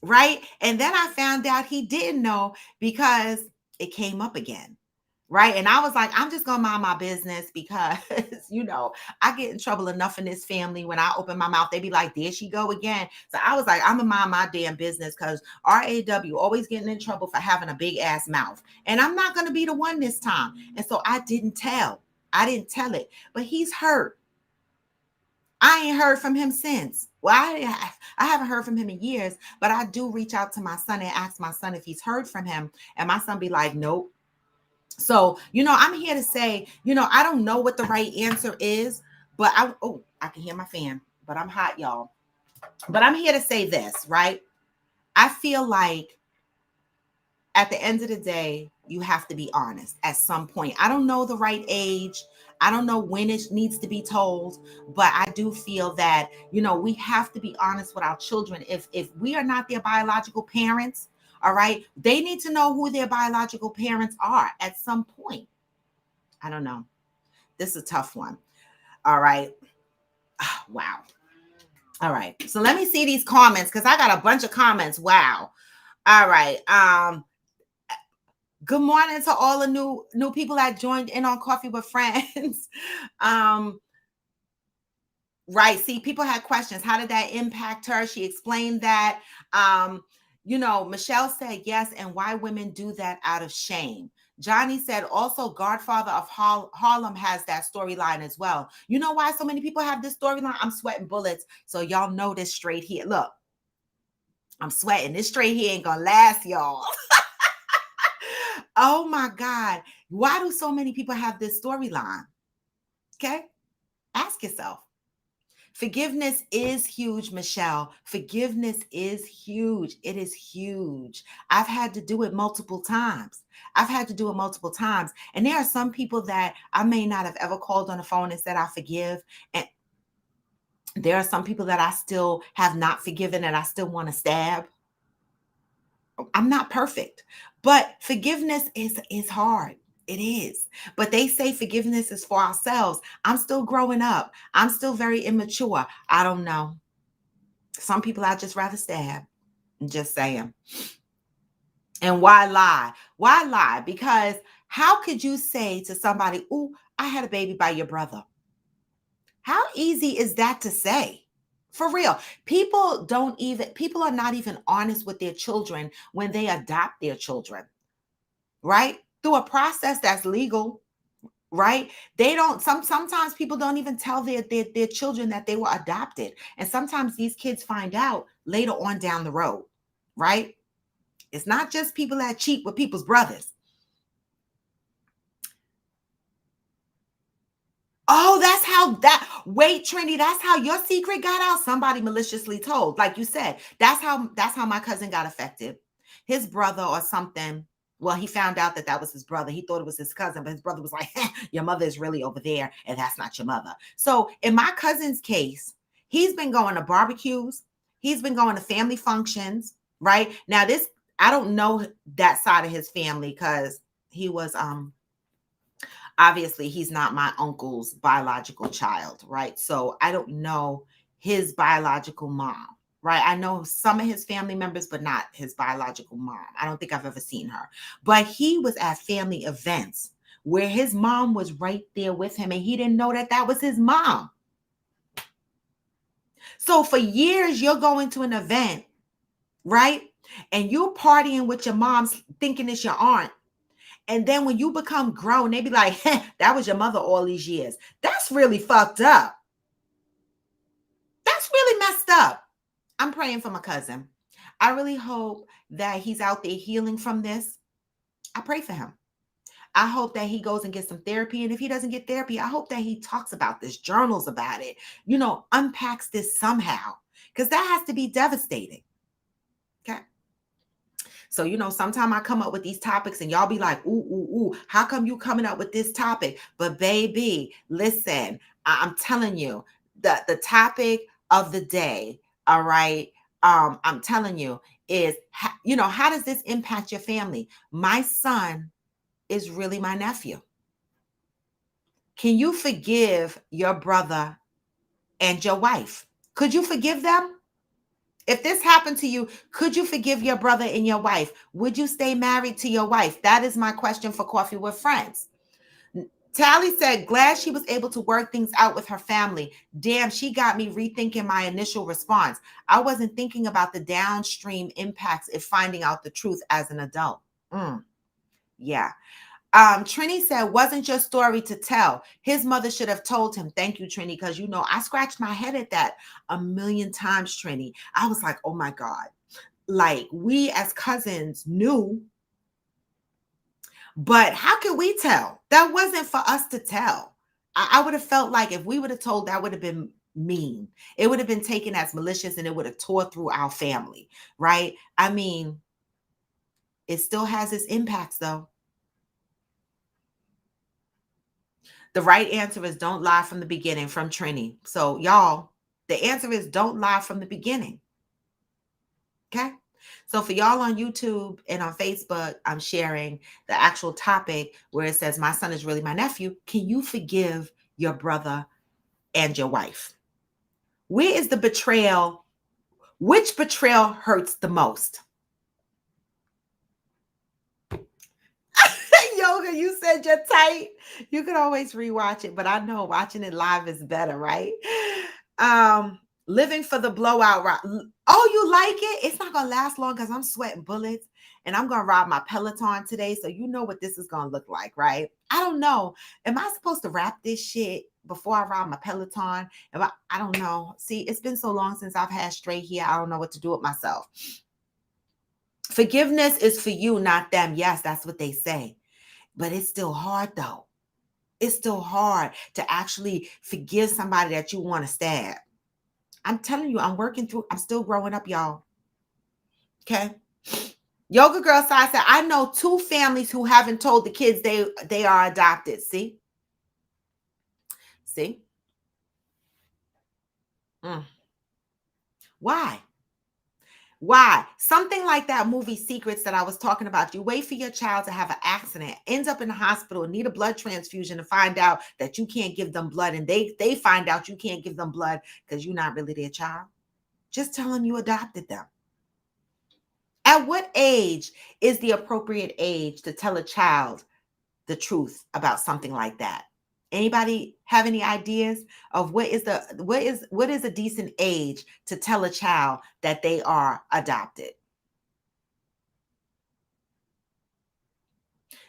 Right. And then I found out he didn't know because it came up again. Right. And I was like, I'm just going to mind my business because, I get in trouble enough in this family. When I open my mouth, they be like, there she go again. So I was like, I'm going to mind my damn business because RAW always getting in trouble for having a big ass mouth. And I'm not going to be the one this time. And so I didn't tell it, but he's hurt. I ain't heard from him since. Well, I haven't heard from him in years, but I do reach out to my son and ask my son if he's heard from him. And my son be like, nope. So, I'm here to say, I don't know what the right answer is, but I can hear my fan, but I'm hot, y'all. But I'm here to say this, right? I feel like at the end of the day, you have to be honest at some point. I don't know the right age. I don't know when it needs to be told, but I do feel that, we have to be honest with our children. If we are not their biological parents, all right, they need to know who their biological parents are at some point. I don't know. This is a tough one. All right. Wow. All right. So let me see these comments because I got a bunch of comments. Wow. All right. Good morning to all the new people that joined in on Coffee with Friends. Right. See, people had questions. How did that impact her? She explained that. Michelle said yes, and why women do that out of shame. Johnny said also Godfather of Harlem has that storyline as well. You know why so many people have this storyline? I'm sweating bullets. So y'all know this straight here. Look, I'm sweating. This straight here ain't gonna last, y'all. Oh my God. Why do so many people have this storyline? Okay. Ask yourself. Forgiveness is huge, Michelle. Forgiveness is huge. It is huge. I've had to do it multiple times. And there are some people that I may not have ever called on the phone and said, I forgive. And there are some people that I still have not forgiven and I still want to stab. I'm not perfect, but forgiveness is hard. It is. But they say forgiveness is for ourselves. I'm still growing up. I'm still very immature. I don't know. Some people I'd just rather stab. I'm just saying. And why lie? Why lie? Because how could you say to somebody, "Ooh, I had a baby by your brother"? How easy is that to say? For real. People are not even honest with their children when they adopt their children, right? Through a process that's legal, right? They don't, sometimes people don't even tell their children that they were adopted. And sometimes these kids find out later on down the road, right? It's not just people that cheat with people's brothers. Oh, wait, Trinity, that's how your secret got out. Somebody maliciously told, like you said, that's how my cousin got affected. His brother or something. Well, he found out that was his brother. He thought it was his cousin, but his brother was like, your mother is really over there, and that's not your mother. So in my cousin's case, he's been going to barbecues. He's been going to family functions, right? Now, I don't know that side of his family because he was, obviously he's not my uncle's biological child, right? So I don't know his biological mom, right? I know some of his family members, but not his biological mom. I don't think I've ever seen her. But he was at family events where his mom was right there with him and he didn't know that was his mom. So for years, you're going to an event, right? And you're partying with your mom thinking it's your aunt. And then when you become grown, they be like, that was your mother all these years. That's really fucked up. That's really messed up. I'm praying for my cousin. I really hope that he's out there healing from this. I pray for him. I hope that he goes and gets some therapy. And if he doesn't get therapy, I hope that he talks about this, journals about it, unpacks this somehow, because that has to be devastating. Okay. So, sometimes I come up with these topics and y'all be like, ooh, how come you coming up with this topic? But baby, listen, I'm telling you, the topic of the day, all right, I'm telling you is, how does this impact your family? My son is really my nephew. Can you forgive your brother and your wife? Could you forgive them? If this happened to you, could you forgive your brother and your wife? Would you stay married to your wife? That is my question for Coffee with Friends. Tally said, glad she was able to work things out with her family. Damn, she got me rethinking my initial response. I wasn't thinking about the downstream impacts of finding out the truth as an adult. Yeah. Trini said, wasn't your story to tell. His mother should have told him. Thank you, Trini, because I scratched my head at that a million times, Trini. I was like, oh my God. Like, we as cousins knew, but how could we tell? That wasn't for us to tell. I would have felt like if we would have told, that would have been mean. It would have been taken as malicious and it would have tore through our family, right? I mean, it still has its impacts though. The right answer is don't lie from the beginning, from Trini. So y'all, the answer is don't lie from the beginning. Okay. So for y'all on YouTube and on Facebook, I'm sharing the actual topic where it says, my son is really my nephew. Can you forgive your brother and your wife? Where is the betrayal? Which betrayal hurts the most? Yoga, you said you're tight. You could always rewatch it, but I know watching it live is better, right? Living for the blowout ride. Oh, you like it? It's not gonna last long because I'm sweating bullets and I'm gonna ride my Peloton today. So you know what this is gonna look like, right? I don't know. Am I supposed to wrap this shit before I ride my Peloton? I don't know. See, it's been so long since I've had straight hair. I don't know what to do with myself. Forgiveness is for you, not them. Yes, that's what they say. But it's still hard though. It's still hard to actually forgive somebody that you want to stab. I'm telling you, I'm working through, I'm still growing up, y'all. Okay. Yoga Girl Side said, I know 2 families who haven't told the kids they are adopted. See? See? Why? Why? Something like that movie Secrets that I was talking about. You wait for your child to have an accident, ends up in the hospital, need a blood transfusion to find out that you can't give them blood. And they find out you can't give them blood because you're not really their child. Just tell them you adopted them. At what age is the appropriate age to tell a child the truth about something like that? Anybody have any ideas of what is a decent age to tell a child that they are adopted?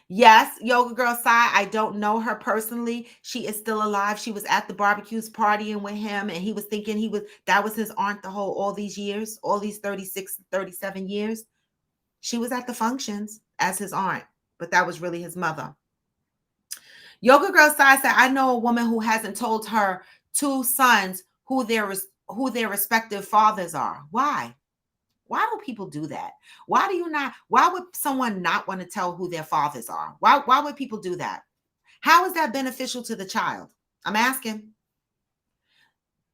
Yes, Yoga Girl Sai, I don't know her personally. She is still alive. She was at the barbecues partying with him, and he was thinking that was his aunt all these years, all these 36, 37 years. She was at the functions as his aunt, but that was really his mother. Yoga Girl Sai said, I know a woman who hasn't told her 2 sons who their respective fathers are. Why? Why do people do that? Why would someone not want to tell who their fathers are? Why would people do that? How is that beneficial to the child? I'm asking.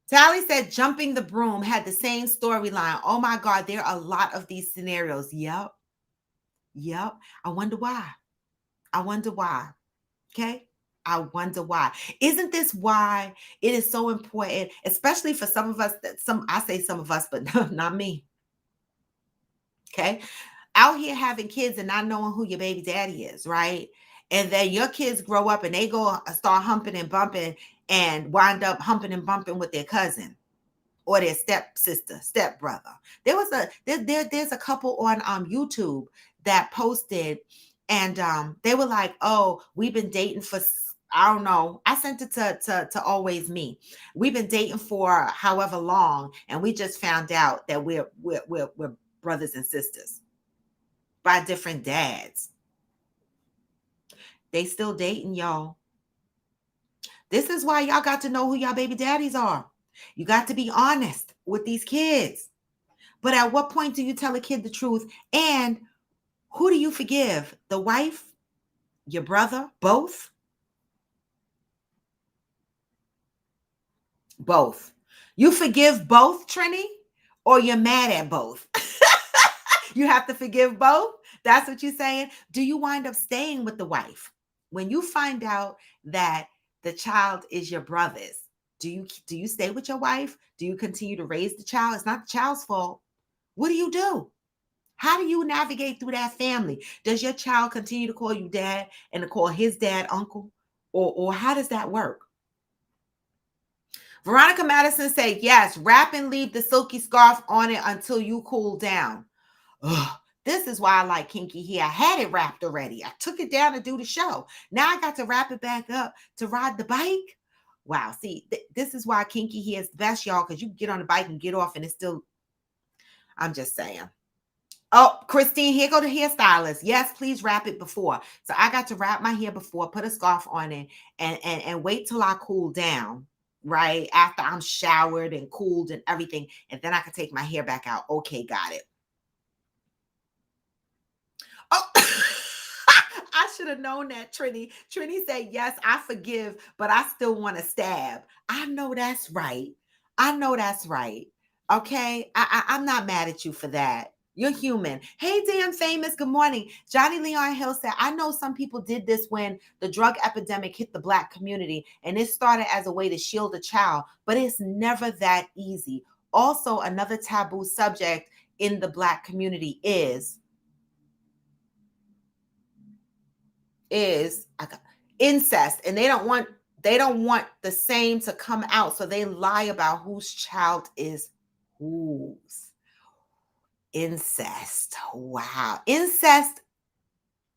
Tally said Jumping the Broom had the same storyline. Oh my God, there are a lot of these scenarios. Yep. I wonder why. Okay. I wonder why. Isn't this why it is so important, especially for some of us I say some of us, but not me. Okay. Out here having kids and not knowing who your baby daddy is, right? And then your kids grow up and they go start humping and bumping and wind up humping and bumping with their cousin or their stepsister, stepbrother. There's a couple on YouTube that posted and they were like, oh, we've been dating for, I don't know. I sent it to Always Me. We've been dating for however long, and we just found out that we're brothers and sisters by different dads. They still dating, y'all. This is why y'all got to know who y'all baby daddies are. You got to be honest with these kids. But at what point do you tell a kid the truth? And who do you forgive? The wife? Your brother? Both? Both. You forgive both, Trini? Or you're mad at both? You have to forgive both? That's what you're saying? Do you wind up staying with the wife? When you find out that the child is your brother's, do you stay with your wife? Do you continue to raise the child? It's not the child's fault. What do you do? How do you navigate through that family? Does your child continue to call you dad and to call his dad uncle? Or how does that work? Veronica Madison said, yes, wrap and leave the silky scarf on it until you cool down. Ugh. This is why I like kinky hair. I had it wrapped already. I took it down to do the show. Now I got to wrap it back up to ride the bike. Wow. See, this is why kinky hair is the best, y'all, because you can get on the bike and get off and it's still, I'm just saying. Oh, Christine, here go the hairstylist. Yes, please wrap it before. So I got to wrap my hair before, put a scarf on it, and wait till I cool down, right? After I'm showered and cooled and everything. And then I can take my hair back out. Okay, got it. Oh, I should have known that, Trini. Trini said, yes, I forgive, but I still want to stab. I know that's right. Okay. I'm not mad at you for that. You're human. Hey, damn famous. Good morning. Johnny Leon Hill said, I know some people did this when the drug epidemic hit the Black community, and it started as a way to shield a child, but it's never that easy. Also, another taboo subject in the Black community is incest, and they don't want the same to come out, so they lie about whose child is whose. Incest. Wow. Incest.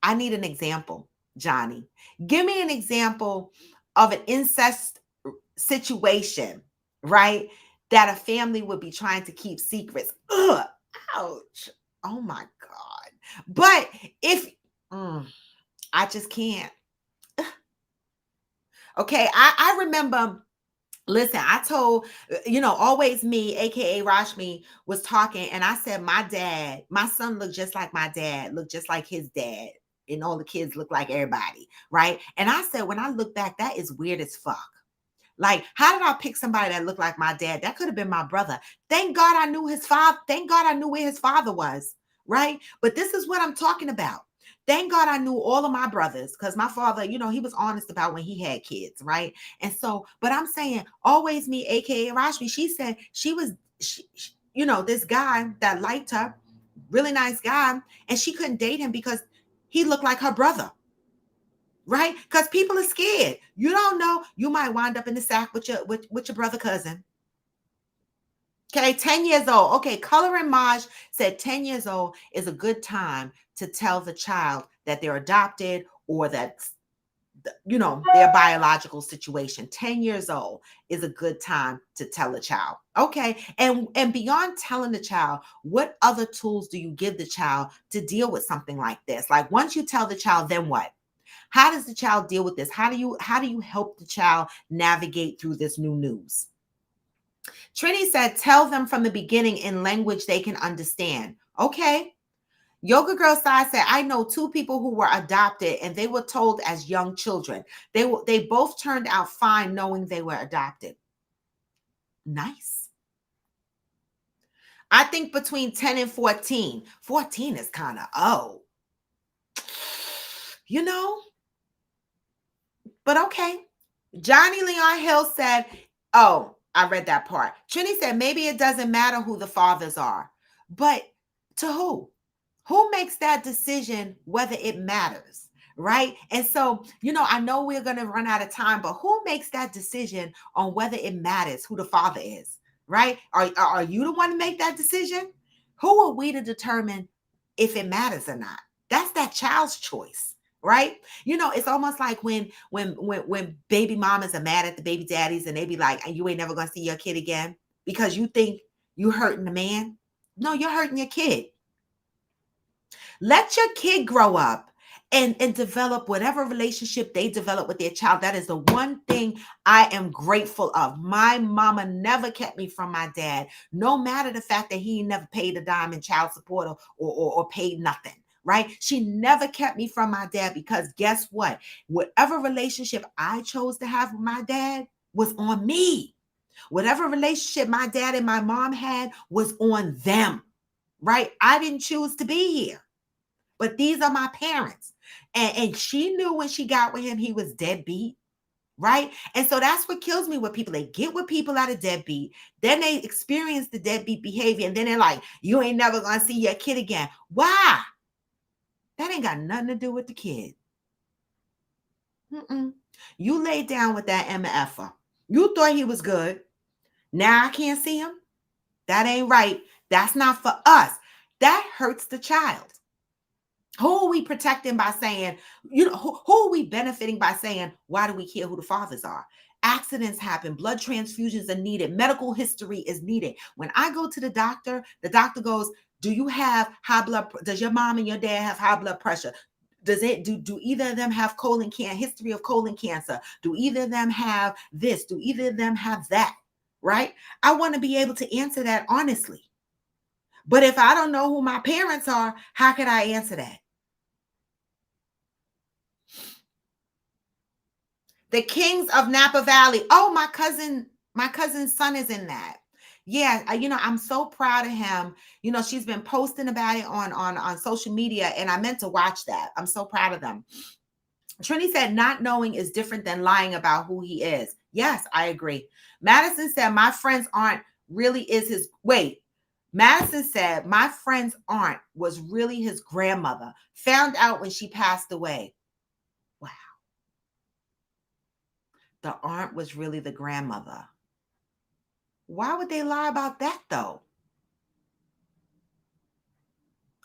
I need an example, Johnny. Give me an example of an incest situation, right? That a family would be trying to keep secrets. Ugh, ouch. Oh my God. But if I just can't. Okay, I remember. Listen, I told, always me, aka Rashmi, was talking, and I said, my son looked just like my dad, looked just like his dad, and all the kids look like everybody, right? And I said, when I look back, that is weird as fuck. Like, how did I pick somebody that looked like my dad? That could have been my brother. Thank God I knew his father. Thank God I knew where his father was, right? But this is what I'm talking about. Thank God I knew all of my brothers, because my father, he was honest about when he had kids, right? And so, but I'm saying, always me, aka Rashmi, she said this guy that liked her, really nice guy, and she couldn't date him because he looked like her brother. Right? Because people are scared. You don't know. You might wind up in the sack with your brother cousin. Okay, 10 years old. Okay, Color and Maj said 10 years old is a good time to tell the child that they're adopted or that their biological situation. 10 years old is a good time to tell a child. Okay, and beyond telling the child, what other tools do you give the child to deal with something like this? Like, once you tell the child, then what? How does the child deal with this? How do you help the child navigate through this new news? Trini said, tell them from the beginning in language they can understand. Okay. Yoga Girl Side said, I know two people who were adopted and they were told as young children. They both turned out fine knowing they were adopted. Nice. I think between 10 and 14. 14 is kind of, but okay. Johnny Leon Hill said, oh, I read that part. Trini said, maybe it doesn't matter who the fathers are, but to who? Who makes that decision whether it matters, right? And so, I know we're going to run out of time, but who makes that decision on whether it matters who the father is, right? Are you the one to make that decision? Who are we to determine if it matters or not? That's that child's choice. Right? It's almost like when baby mamas are mad at the baby daddies and they be like, you ain't never gonna see your kid again because you think you hurting the man. No, you're hurting your kid. Let your kid grow up and develop whatever relationship they develop with their child. That is the one thing I am grateful of. My mama never kept me from my dad, no matter the fact that he never paid a dime in child support or paid nothing. Right? She never kept me from my dad because guess what? Whatever relationship I chose to have with my dad was on me. Whatever relationship my dad and my mom had was on them. Right? I didn't choose to be here. But these are my parents. And she knew when she got with him, he was deadbeat. Right? And so that's what kills me with people. They get with people out of deadbeat. Then they experience the deadbeat behavior. And then they're like, you ain't never going to see your kid again. Why? That ain't got nothing to do with the kid. You laid down with that MFer. You thought he was good. Now I can't see him. That ain't right. That's not for us. That hurts the child. Who are we protecting by saying, who are we benefiting by saying, why do we care who the fathers are? Accidents happen. Blood transfusions are needed. Medical history is needed. When I go to the doctor goes, do you have high blood? Does your mom and your dad have high blood pressure? Do either of them have history of colon cancer? Do either of them have this? Do either of them have that? Right? I want to be able to answer that honestly. But if I don't know who my parents are, how could I answer that? The Kings of Napa Valley. Oh, my cousin's son is in that. Yeah, I'm so proud of him. She's been posting about it on social media, and I meant to watch that. I'm so proud of them. Trini said, not knowing is different than lying about who he is. Yes, I agree. Madison said, my friend's aunt really is his. Wait. Madison said, my friend's aunt was really his grandmother. Found out when she passed away. Wow. The aunt was really the grandmother. Why would they lie about that, though?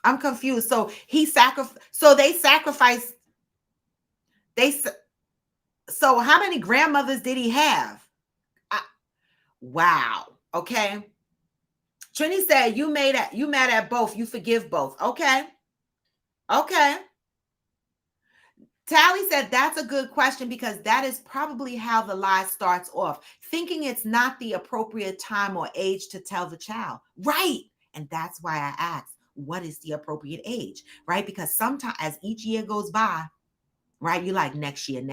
I'm confused. So they sacrificed. So how many grandmothers did he have? Wow. Okay. Trini said, you mad at both. You forgive both. Okay. Okay. Tally said, that's a good question because that is probably how the lie starts off, thinking it's not the appropriate time or age to tell the child. Right. And that's why I asked, what is the appropriate age? Right. Because sometimes as each year goes by, right, you're like next year. And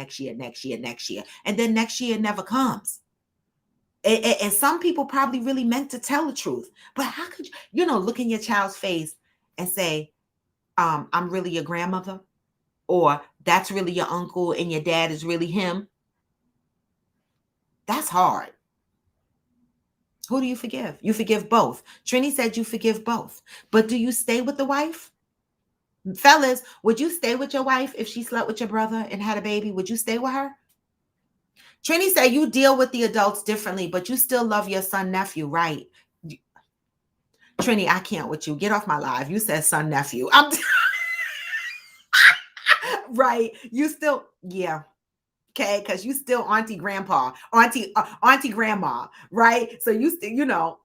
then next year never comes. And some people probably really meant to tell the truth. But how could you, look in your child's face and say, I'm really your grandmother? Or that's really your uncle and your dad is really him? That's hard. Who do you forgive? You forgive both. Trini said you forgive both. But do you stay with the wife? Fellas, would you stay with your wife if she slept with your brother and had a baby? Would you stay with her? Trini said you deal with the adults differently, but you still love your son, nephew, right? Trini, I can't with you. Get off my live. You said son, nephew. I'm right. You still, yeah. Okay, because you still auntie grandpa, auntie grandma, right? So you still,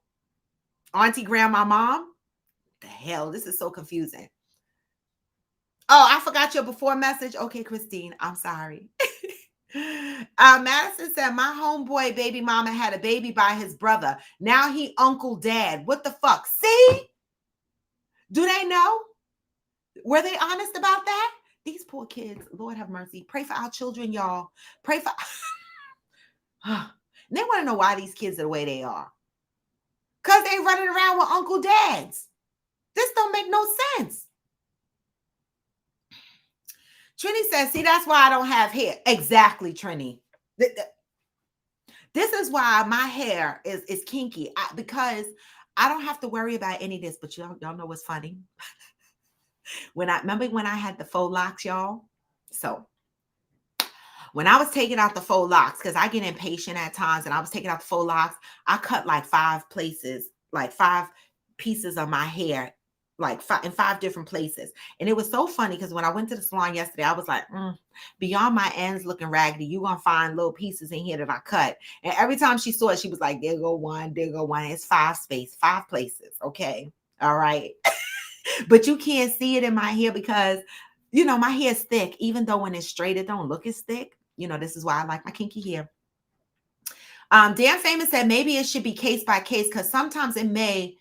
auntie grandma mom. The hell, this is so confusing. Oh, I forgot your before message. Okay, Christine, I'm sorry. Madison said, my homeboy baby mama had a baby by his brother. Now he uncle dad. What the fuck? See? Do they know? Were they honest about that? These poor kids, Lord have mercy. Pray for our children, y'all. Pray for. They want to know why these kids are the way they are. Because they running around with uncle dads. This don't make no sense. Trini says, see, that's why I don't have hair. Exactly, Trini. This is why my hair is kinky. Because I don't have to worry about any of this. But y'all know what's funny? Remember when I had the faux locks, y'all? So when I was taking out the faux locks, because I get impatient at times, and I was taking out the faux locks, I cut like 5 places, like 5 pieces of my hair, like in 5 different places. And it was so funny because when I went to the salon yesterday, I was like, beyond my ends looking raggedy, you're going to find little pieces in here that I cut. And every time she saw it, she was like, there go one. It's 5 places. Okay. All right. But you can't see it in my hair because, my hair is thick. Even though when it's straight, it don't look as thick. This is why I like my kinky hair. Dan Famous said maybe it should be case by case because sometimes it may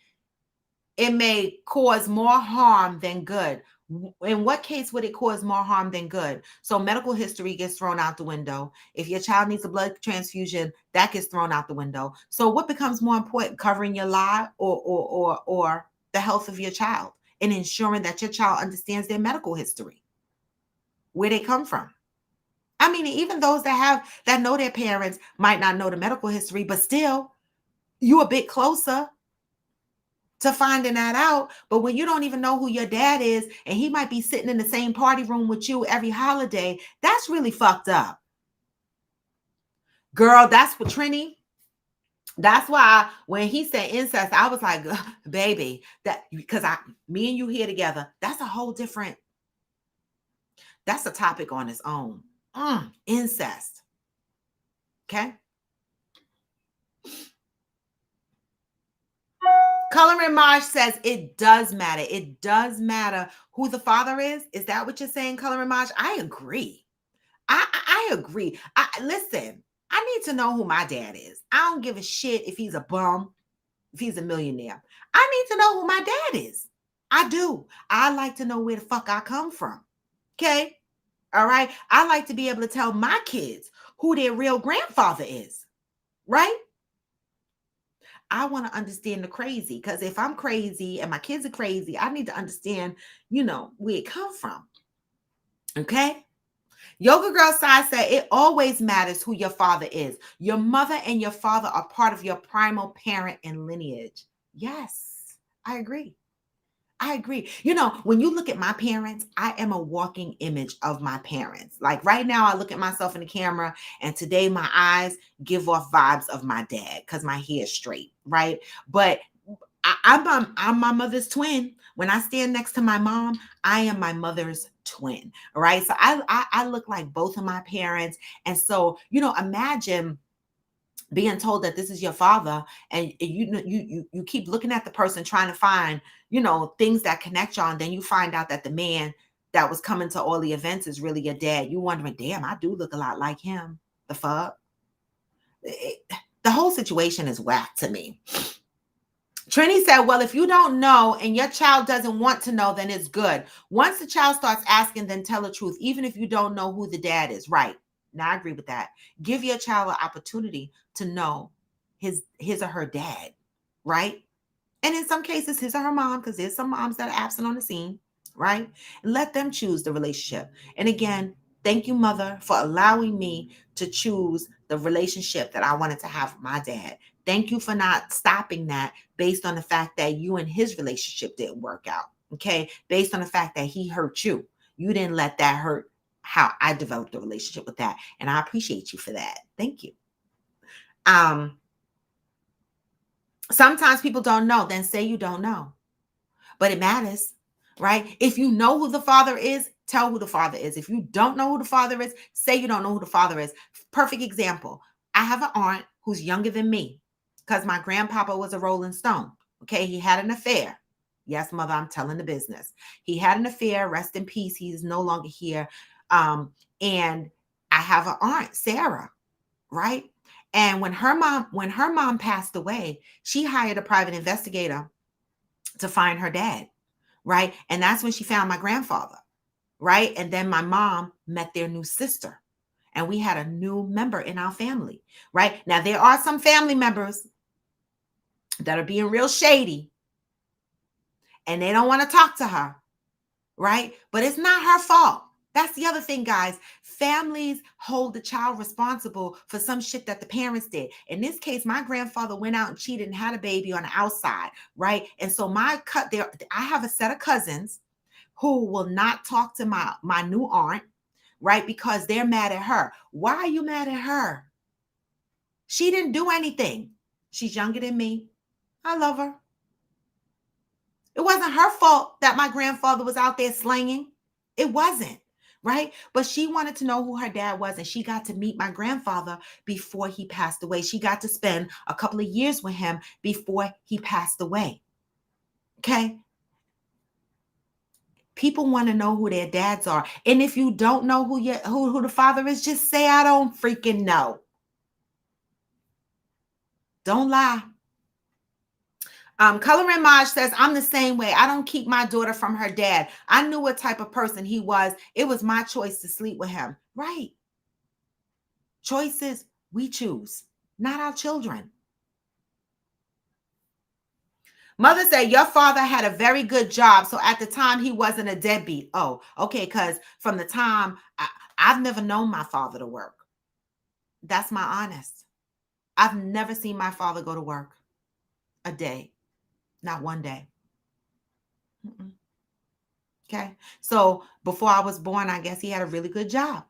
cause more harm than good. In what case would it cause more harm than good? So medical history gets thrown out the window. If your child needs a blood transfusion, that gets thrown out the window. So what becomes more important, covering your lie or the health of your child and ensuring that your child understands their medical history, where they come from? I mean, even those that know their parents might not know the medical history, but still, you're a bit closer to finding that out. But when you don't even know who your dad is, and he might be sitting in the same party room with you every holiday, that's really fucked up. Girl, that's what Trini. That's why when he said incest, I was like, baby, that because me and you here together, that's a whole different, that's a topic on its own. Incest. Okay. Coloring Marsh says it does matter. It does matter who the father is. Is that what you're saying, Coloring Marsh? I agree. I agree. Listen, I need to know who my dad is. I don't give a shit if he's a bum, if he's a millionaire. I need to know who my dad is. I do. I like to know where the fuck I come from. Okay. All right. I like to be able to tell my kids who their real grandfather is. Right. I want to understand the crazy, because if I'm crazy and my kids are crazy, I need to understand, where it come from. Okay. Yoga Girl Side said it always matters who your father is. Your mother and your father are part of your primal parent and lineage. Yes, I agree. I agree. When you look at my parents, I am a walking image of my parents. Like right now, I look at myself in the camera, and today my eyes give off vibes of my dad because my hair is straight, right? But I'm my mother's twin. When I stand next to my mom, I am my mother's twin, right? So I look like both of my parents. And so, imagine being told that this is your father, and you keep looking at the person trying to find things that connect y'all, and then you find out that the man that was coming to all the events is really your dad. You wondering, damn, I do look a lot like him. The fuck. The whole situation is whack to me. Trini said, well, if you don't know and your child doesn't want to know, then it's good. Once the child starts asking, then tell the truth, even if you don't know who the dad is. Right. Now, I agree with that. Give your child an opportunity to know his or her dad. Right. And in some cases, his or her mom, because there's some moms that are absent on the scene. Right. And let them choose the relationship. And again, thank you, mother, for allowing me to choose the relationship that I wanted to have with my dad. Thank you for not stopping that based on the fact that you and his relationship didn't work out. Okay. Based on the fact that he hurt you. You didn't let that hurt how I developed a relationship with that. And I appreciate you for that. Thank you. Sometimes people don't know, then say you don't know. But it matters, right? If you know who the father is, tell who the father is. If you don't know who the father is, say you don't know who the father is. Perfect example. I have an aunt who's younger than me because my grandpapa was a Rolling Stone. Okay, he had an affair. Yes, mother, I'm telling the business. He had an affair. Rest in peace. He's no longer here. And I have an aunt, Sarah, right? And when her mom passed away, she hired a private investigator to find her dad, right? And that's when she found my grandfather, right? And then my mom met their new sister, and we had a new member in our family, right? Now, there are some family members that are being real shady, and they don't want to talk to her, right? But it's not her fault. That's the other thing, guys. Families hold the child responsible for some shit that the parents did. In this case, my grandfather went out and cheated and had a baby on the outside, right? And so I have a set of cousins who will not talk to my new aunt, right? Because they're mad at her. Why are you mad at her? She didn't do anything. She's younger than me. I love her. It wasn't her fault that my grandfather was out there slanging. It wasn't. Right? But she wanted to know who her dad was, and she got to meet my grandfather before he passed away. She got to spend a couple of years with him before he passed away. Okay? People want to know who their dads are. And if you don't know who the father is, just say, I don't freaking know. Don't lie. Coloring Maj says, I'm the same way. I don't keep my daughter from her dad. I knew what type of person he was. It was my choice to sleep with him. Right. Choices we choose, not our children. Mother said, your father had a very good job. So at the time, he wasn't a deadbeat. Oh, okay. Because from the time, I've never known my father to work. That's my honest. I've never seen my father go to work a day. Not one day. Mm-mm. Okay. So before I was born, I guess he had a really good job.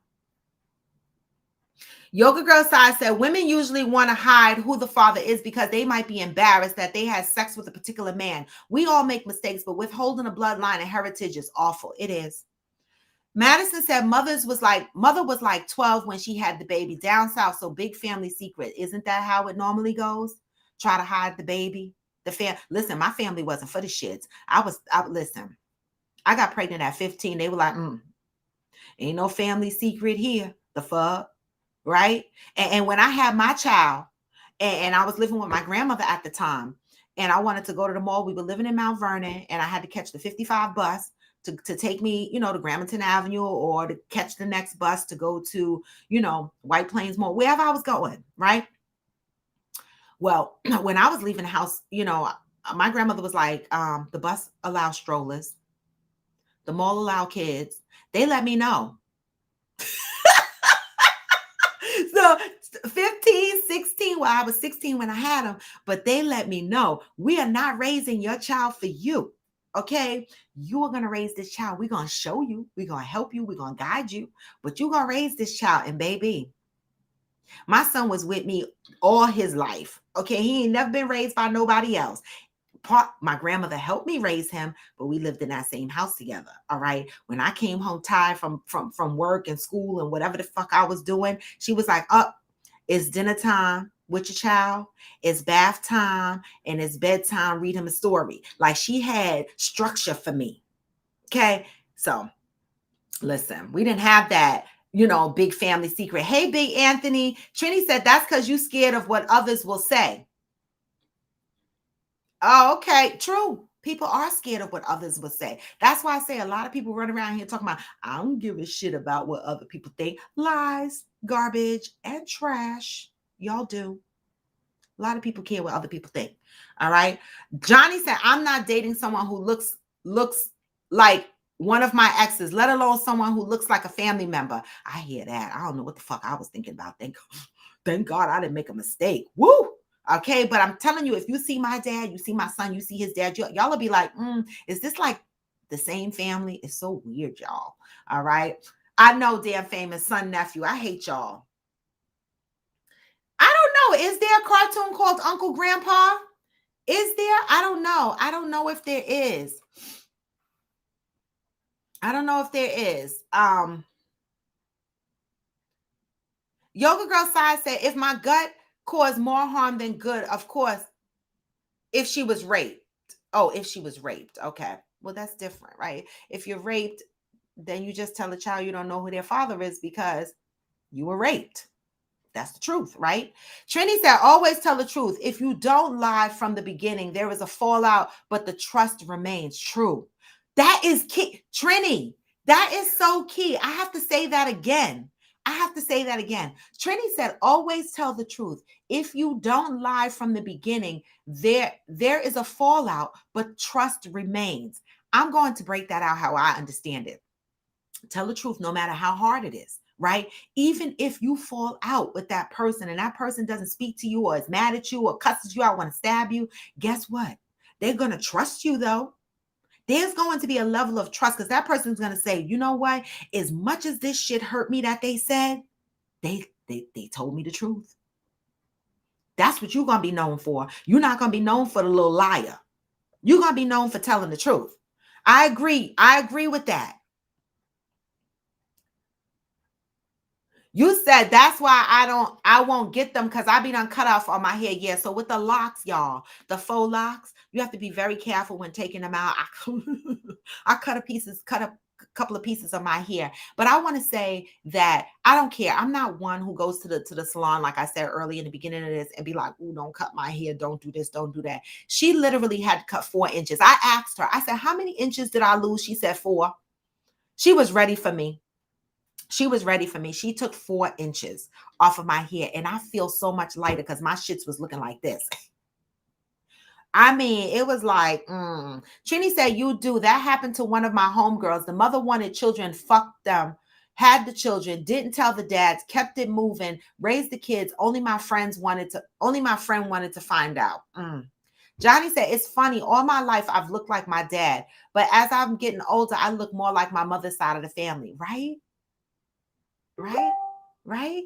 Yoga Girl Side said, women usually want to hide who the father is because they might be embarrassed that they had sex with a particular man. We all make mistakes, but withholding a bloodline and heritage is awful. It is. Madison said, mother was like 12 when she had the baby down south. So big family secret. Isn't that how it normally goes? Try to hide the baby. Listen, my family wasn't for the shits. Listen, I got pregnant at 15. They were like, ain't no family secret here. The fuck, right? And when I had my child, and I was living with my grandmother at the time, and I wanted to go to the mall. We were living in Mount Vernon, and I had to catch the 55 bus to take me, to Gramerton Avenue, or to catch the next bus to go to, White Plains Mall, wherever I was going, right? Well, when I was leaving the house, my grandmother was like, the bus allows strollers, the mall allow kids. They let me know. So 15, 16, well, I was 16 when I had them, but they let me know, we are not raising your child for you. Okay, you are going to raise this child. We're going to show you, we're going to help you, we're going to guide you, but you're going to raise this child. And baby, my son was with me all his life. Okay, he ain't never been raised by nobody else. My grandmother helped me raise him, but we lived in that same house together. All right. When I came home tired from work and school and whatever the fuck I was doing, she was like, "Up, it's dinner time with your child. It's bath time and it's bedtime. Read him a story." Like, she had structure for me. Okay. So listen, we didn't have that, big family secret. Hey, Big Anthony. Trini said that's because you scared of what others will say. Oh, okay. True. People are scared of what others will say. That's why I say a lot of people run around here talking about, I don't give a shit about what other people think. Lies, garbage, and trash. Y'all do. A lot of people care what other people think. All right. Johnny said, I'm not dating someone who looks like one of my exes, let alone someone who looks like a family member. I hear that. I don't know what the fuck I was thinking about. Thank God I didn't make a mistake. Woo! Okay, but I'm telling you, if you see my dad, you see my son, you see his dad, y'all will be like, is this like the same family? It's so weird, y'all. All right. I know, damn famous son, nephew. I hate y'all. I don't know. Is there a cartoon called Uncle Grandpa? Is there? I don't know. I don't know if there is. I don't know if there is. Yoga Girl Side said, if my gut caused more harm than good, of course, if she was raped. Oh, if she was raped. Okay. Well, that's different, right? If you're raped, then you just tell a child you don't know who their father is because you were raped. That's the truth, right? Trini said, always tell the truth. If you don't lie from the beginning, there is a fallout, but the trust remains. True. That is key. Trini, that is so key. I have to say that again. Trini said, always tell the truth. If you don't lie from the beginning, there is a fallout, but trust remains. I'm going to break that out how I understand it. Tell the truth no matter how hard it is, right? Even if you fall out with that person and that person doesn't speak to you or is mad at you or cusses you out, want to stab you, guess what? They're going to trust you though. There's going to be a level of trust because that person's going to say, you know what? As much as this shit hurt me that they said, they told me the truth. That's what you're going to be known for. You're not going to be known for the little liar. You're going to be known for telling the truth. I agree. I agree with that. You said that's why I won't get them because I be done cut off on my hair. Yeah. So with the locks, y'all, the faux locks, you have to be very careful when taking them out. I cut a couple of pieces of my hair. But I want to say that I don't care. I'm not one who goes to the salon, like I said early in the beginning of this, and be like, "Ooh, don't cut my hair, don't do this, don't do that." She literally had to cut 4 inches. I asked her, I said, how many inches did I lose? She said 4. She was ready for me. She took 4 inches off of my hair, and I feel so much lighter because my shits was looking like this. I mean, it was like, Trini said, you do. That happened to one of my homegirls. The mother wanted children, fucked them, had the children, didn't tell the dads, kept it moving, raised the kids. Only my friend wanted to find out. Johnny said, it's funny. All my life, I've looked like my dad. But as I'm getting older, I look more like my mother's side of the family, right? Right.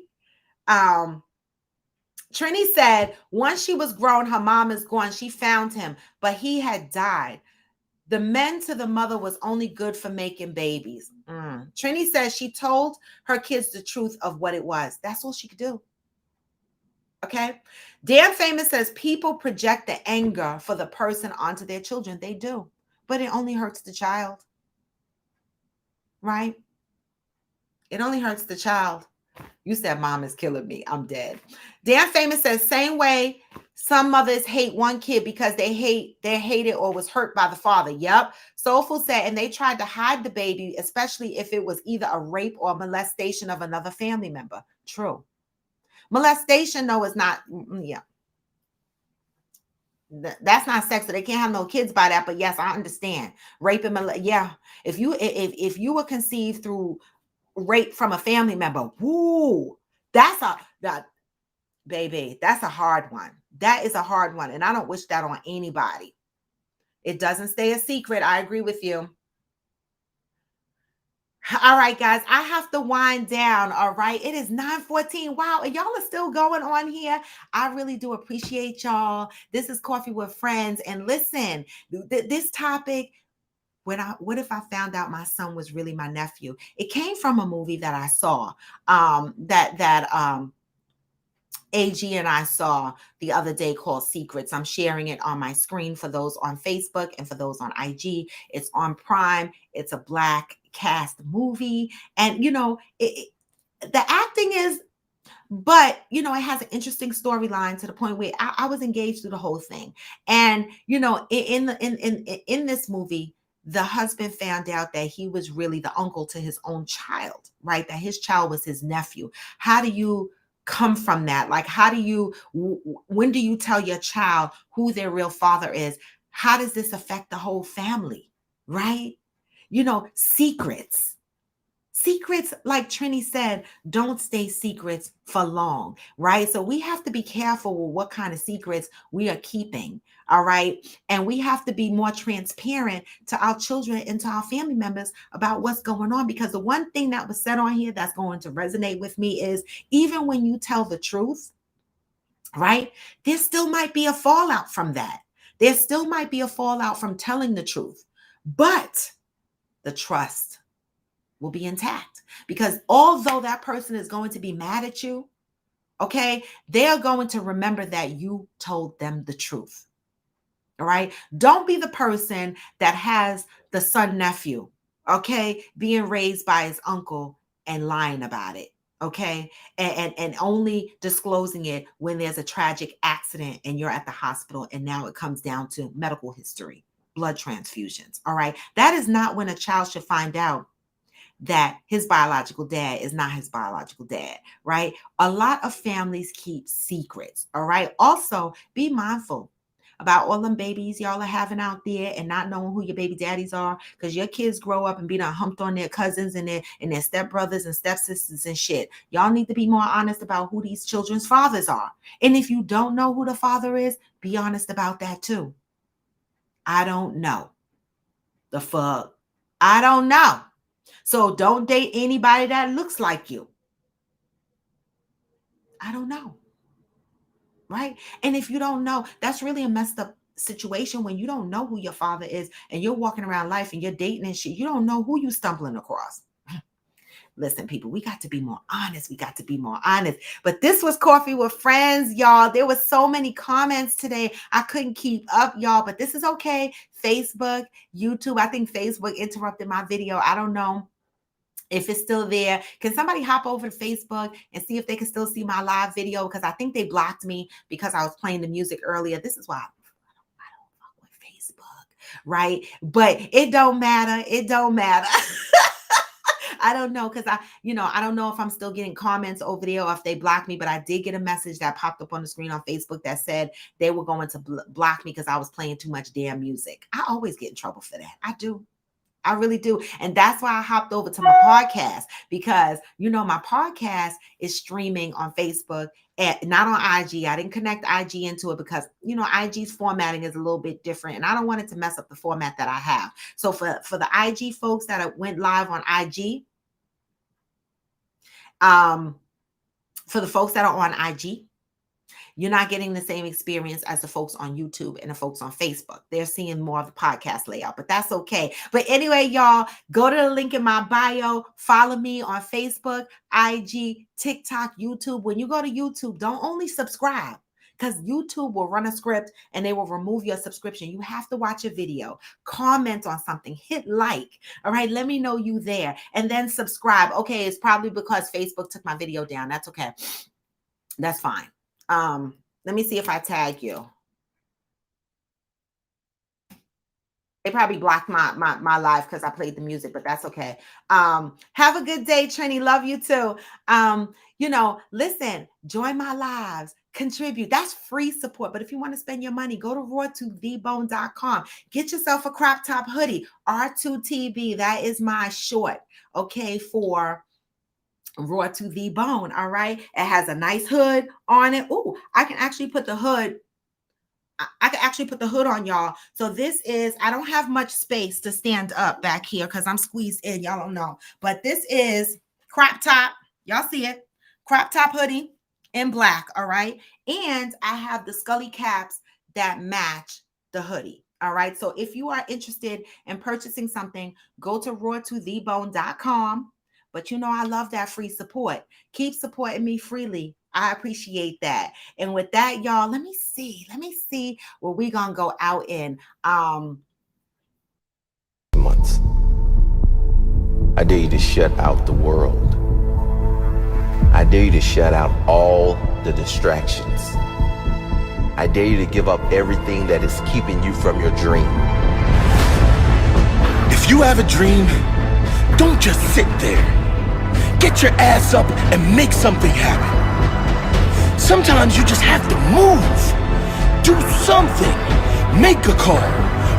Trini said once she was grown, her mom is gone. She found him, but he had died. The men to the mother was only good for making babies. Trini says she told her kids the truth of what it was. That's all she could do. Okay. Damn Famous says people project the anger for the person onto their children. They do, but it only hurts the child. Right? It only hurts the child. You said mom is killing me. I'm dead. Dan Famous says same way some mothers hate one kid because they hated or was hurt by the father. Yep. Soulful said, and they tried to hide the baby, especially if it was either a rape or molestation of another family member. True. Molestation, though, is not. Yeah. That's not sex, so they can't have no kids by that. But yes, I understand. Rape and yeah. If you were conceived through rape from a family member, woo, that baby, that's a hard one. That is a hard one. And I don't wish that on anybody. It doesn't stay a secret. I agree with you. All right, guys, I have to wind down. All right. It is 9:14. Wow. And y'all are still going on here. I really do appreciate y'all. This is Coffee with Friends. And listen, this topic, what if I found out my son was really my nephew? It came from a movie that I saw. That AG and I saw the other day called Secrets. I'm sharing it on my screen for those on Facebook and for those on IG. It's on Prime. It's a Black cast movie. And, the acting is, but, it has an interesting storyline to the point where I was engaged through the whole thing. And, in this movie, the husband found out that he was really the uncle to his own child, right? That his child was his nephew. How do you come from that? Like, when do you tell your child who their real father is? How does this affect the whole family, right? Secrets. Secrets, like Trini said, don't stay secrets for long, right? So we have to be careful with what kind of secrets we are keeping, all right? And we have to be more transparent to our children and to our family members about what's going on. Because the one thing that was said on here that's going to resonate with me is even when you tell the truth, right? There still might be a fallout from that. There still might be a fallout from telling the truth, but the trust will be intact, because although that person is going to be mad at you, okay, they're going to remember that you told them the truth. All right. Don't be the person that has the son nephew, okay, being raised by his uncle and lying about it. Okay. And only disclosing it when there's a tragic accident and you're at the hospital and now it comes down to medical history, blood transfusions. All right. That is not when a child should find out that his biological dad is not his biological dad, right? A lot of families keep secrets, all right? Also, be mindful about all them babies y'all are having out there and not knowing who your baby daddies are, because your kids grow up and be done humped on their cousins and their stepbrothers and stepsisters and shit. Y'all need to be more honest about who these children's fathers are. And if you don't know who the father is, be honest about that too. I don't know. The fuck? I don't know. So don't date anybody that looks like you. I don't know. Right? And if you don't know, that's really a messed up situation when you don't know who your father is and you're walking around life and you're dating and shit. You don't know who you stumbling across. Listen, people, we got to be more honest. We got to be more honest. But this was Coffee with Friends, y'all. There was so many comments today. I couldn't keep up, y'all, but this is okay. Facebook, YouTube. I think Facebook interrupted my video. I don't know if it's still there. Can somebody hop over to Facebook and see if they can still see my live video? Because I think they blocked me because I was playing the music earlier. This is why I don't fuck with Facebook, right? But it don't matter. It don't matter. I don't know, because I don't know if I'm still getting comments over there or if they blocked me, but I did get a message that popped up on the screen on Facebook that said they were going to block me because I was playing too much damn music. I always get in trouble for that. I do. I really do. And that's why I hopped over to my podcast, because, my podcast is streaming on Facebook and not on IG. I didn't connect IG into it because, IG's formatting is a little bit different and I don't want it to mess up the format that I have. So for the IG folks that went live on IG, for the folks that are on IG, you're not getting the same experience as the folks on YouTube and the folks on Facebook. They're seeing more of the podcast layout, but that's okay. But anyway, y'all, go to the link in my bio. Follow me on Facebook, IG, TikTok, YouTube. When you go to YouTube, don't only subscribe, because YouTube will run a script and they will remove your subscription. You have to watch a video, comment on something, hit like. All right, let me know you there, and then subscribe. Okay, it's probably because Facebook took my video down. That's okay. That's fine. Let me see if I tag you. They probably blocked my live because I played the music, but that's okay. Have a good day, Trini. Love you too. Listen, join my lives. contribute. That's free support. But if you want to spend your money, go to rawtothebone.com. Get yourself a crop top hoodie. R2TV, that is my short, okay, for Raw to the Bone. All right. It has a nice hood on it. Oh, I can actually put the hood. I can actually put the hood on, y'all. So this is, I don't have much space to stand up back here because I'm squeezed in. Y'all don't know. But this is crop top. Y'all see it? Crop top hoodie in black. All right. And I have the Scully caps that match the hoodie. All right. So if you are interested in purchasing something, go to rawtothebone.com. But you know, I love that free support. Keep supporting me freely. I appreciate that. And with that, y'all, let me see what we're going to go out in.
Months. I dare you to shut out the world. I dare you to shut out all the distractions. I dare you to give up everything that is keeping you from your dream.
If you have a dream, don't just sit there. Get your ass up and make something happen. Sometimes you just have to move. Do something. Make a call.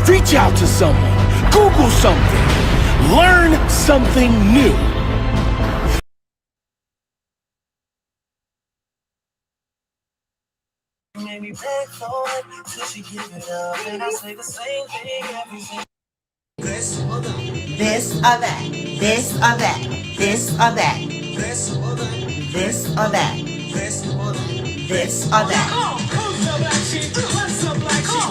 Reach out to someone. Google something. Learn something new.
Made me beg for it, till she give it up, and I say the same thing every single. This or that.
This or that. This or that. This or that.
This or that.
This or that.
This or that.
This or that.
Come on, black sheep. What's up, black sheep?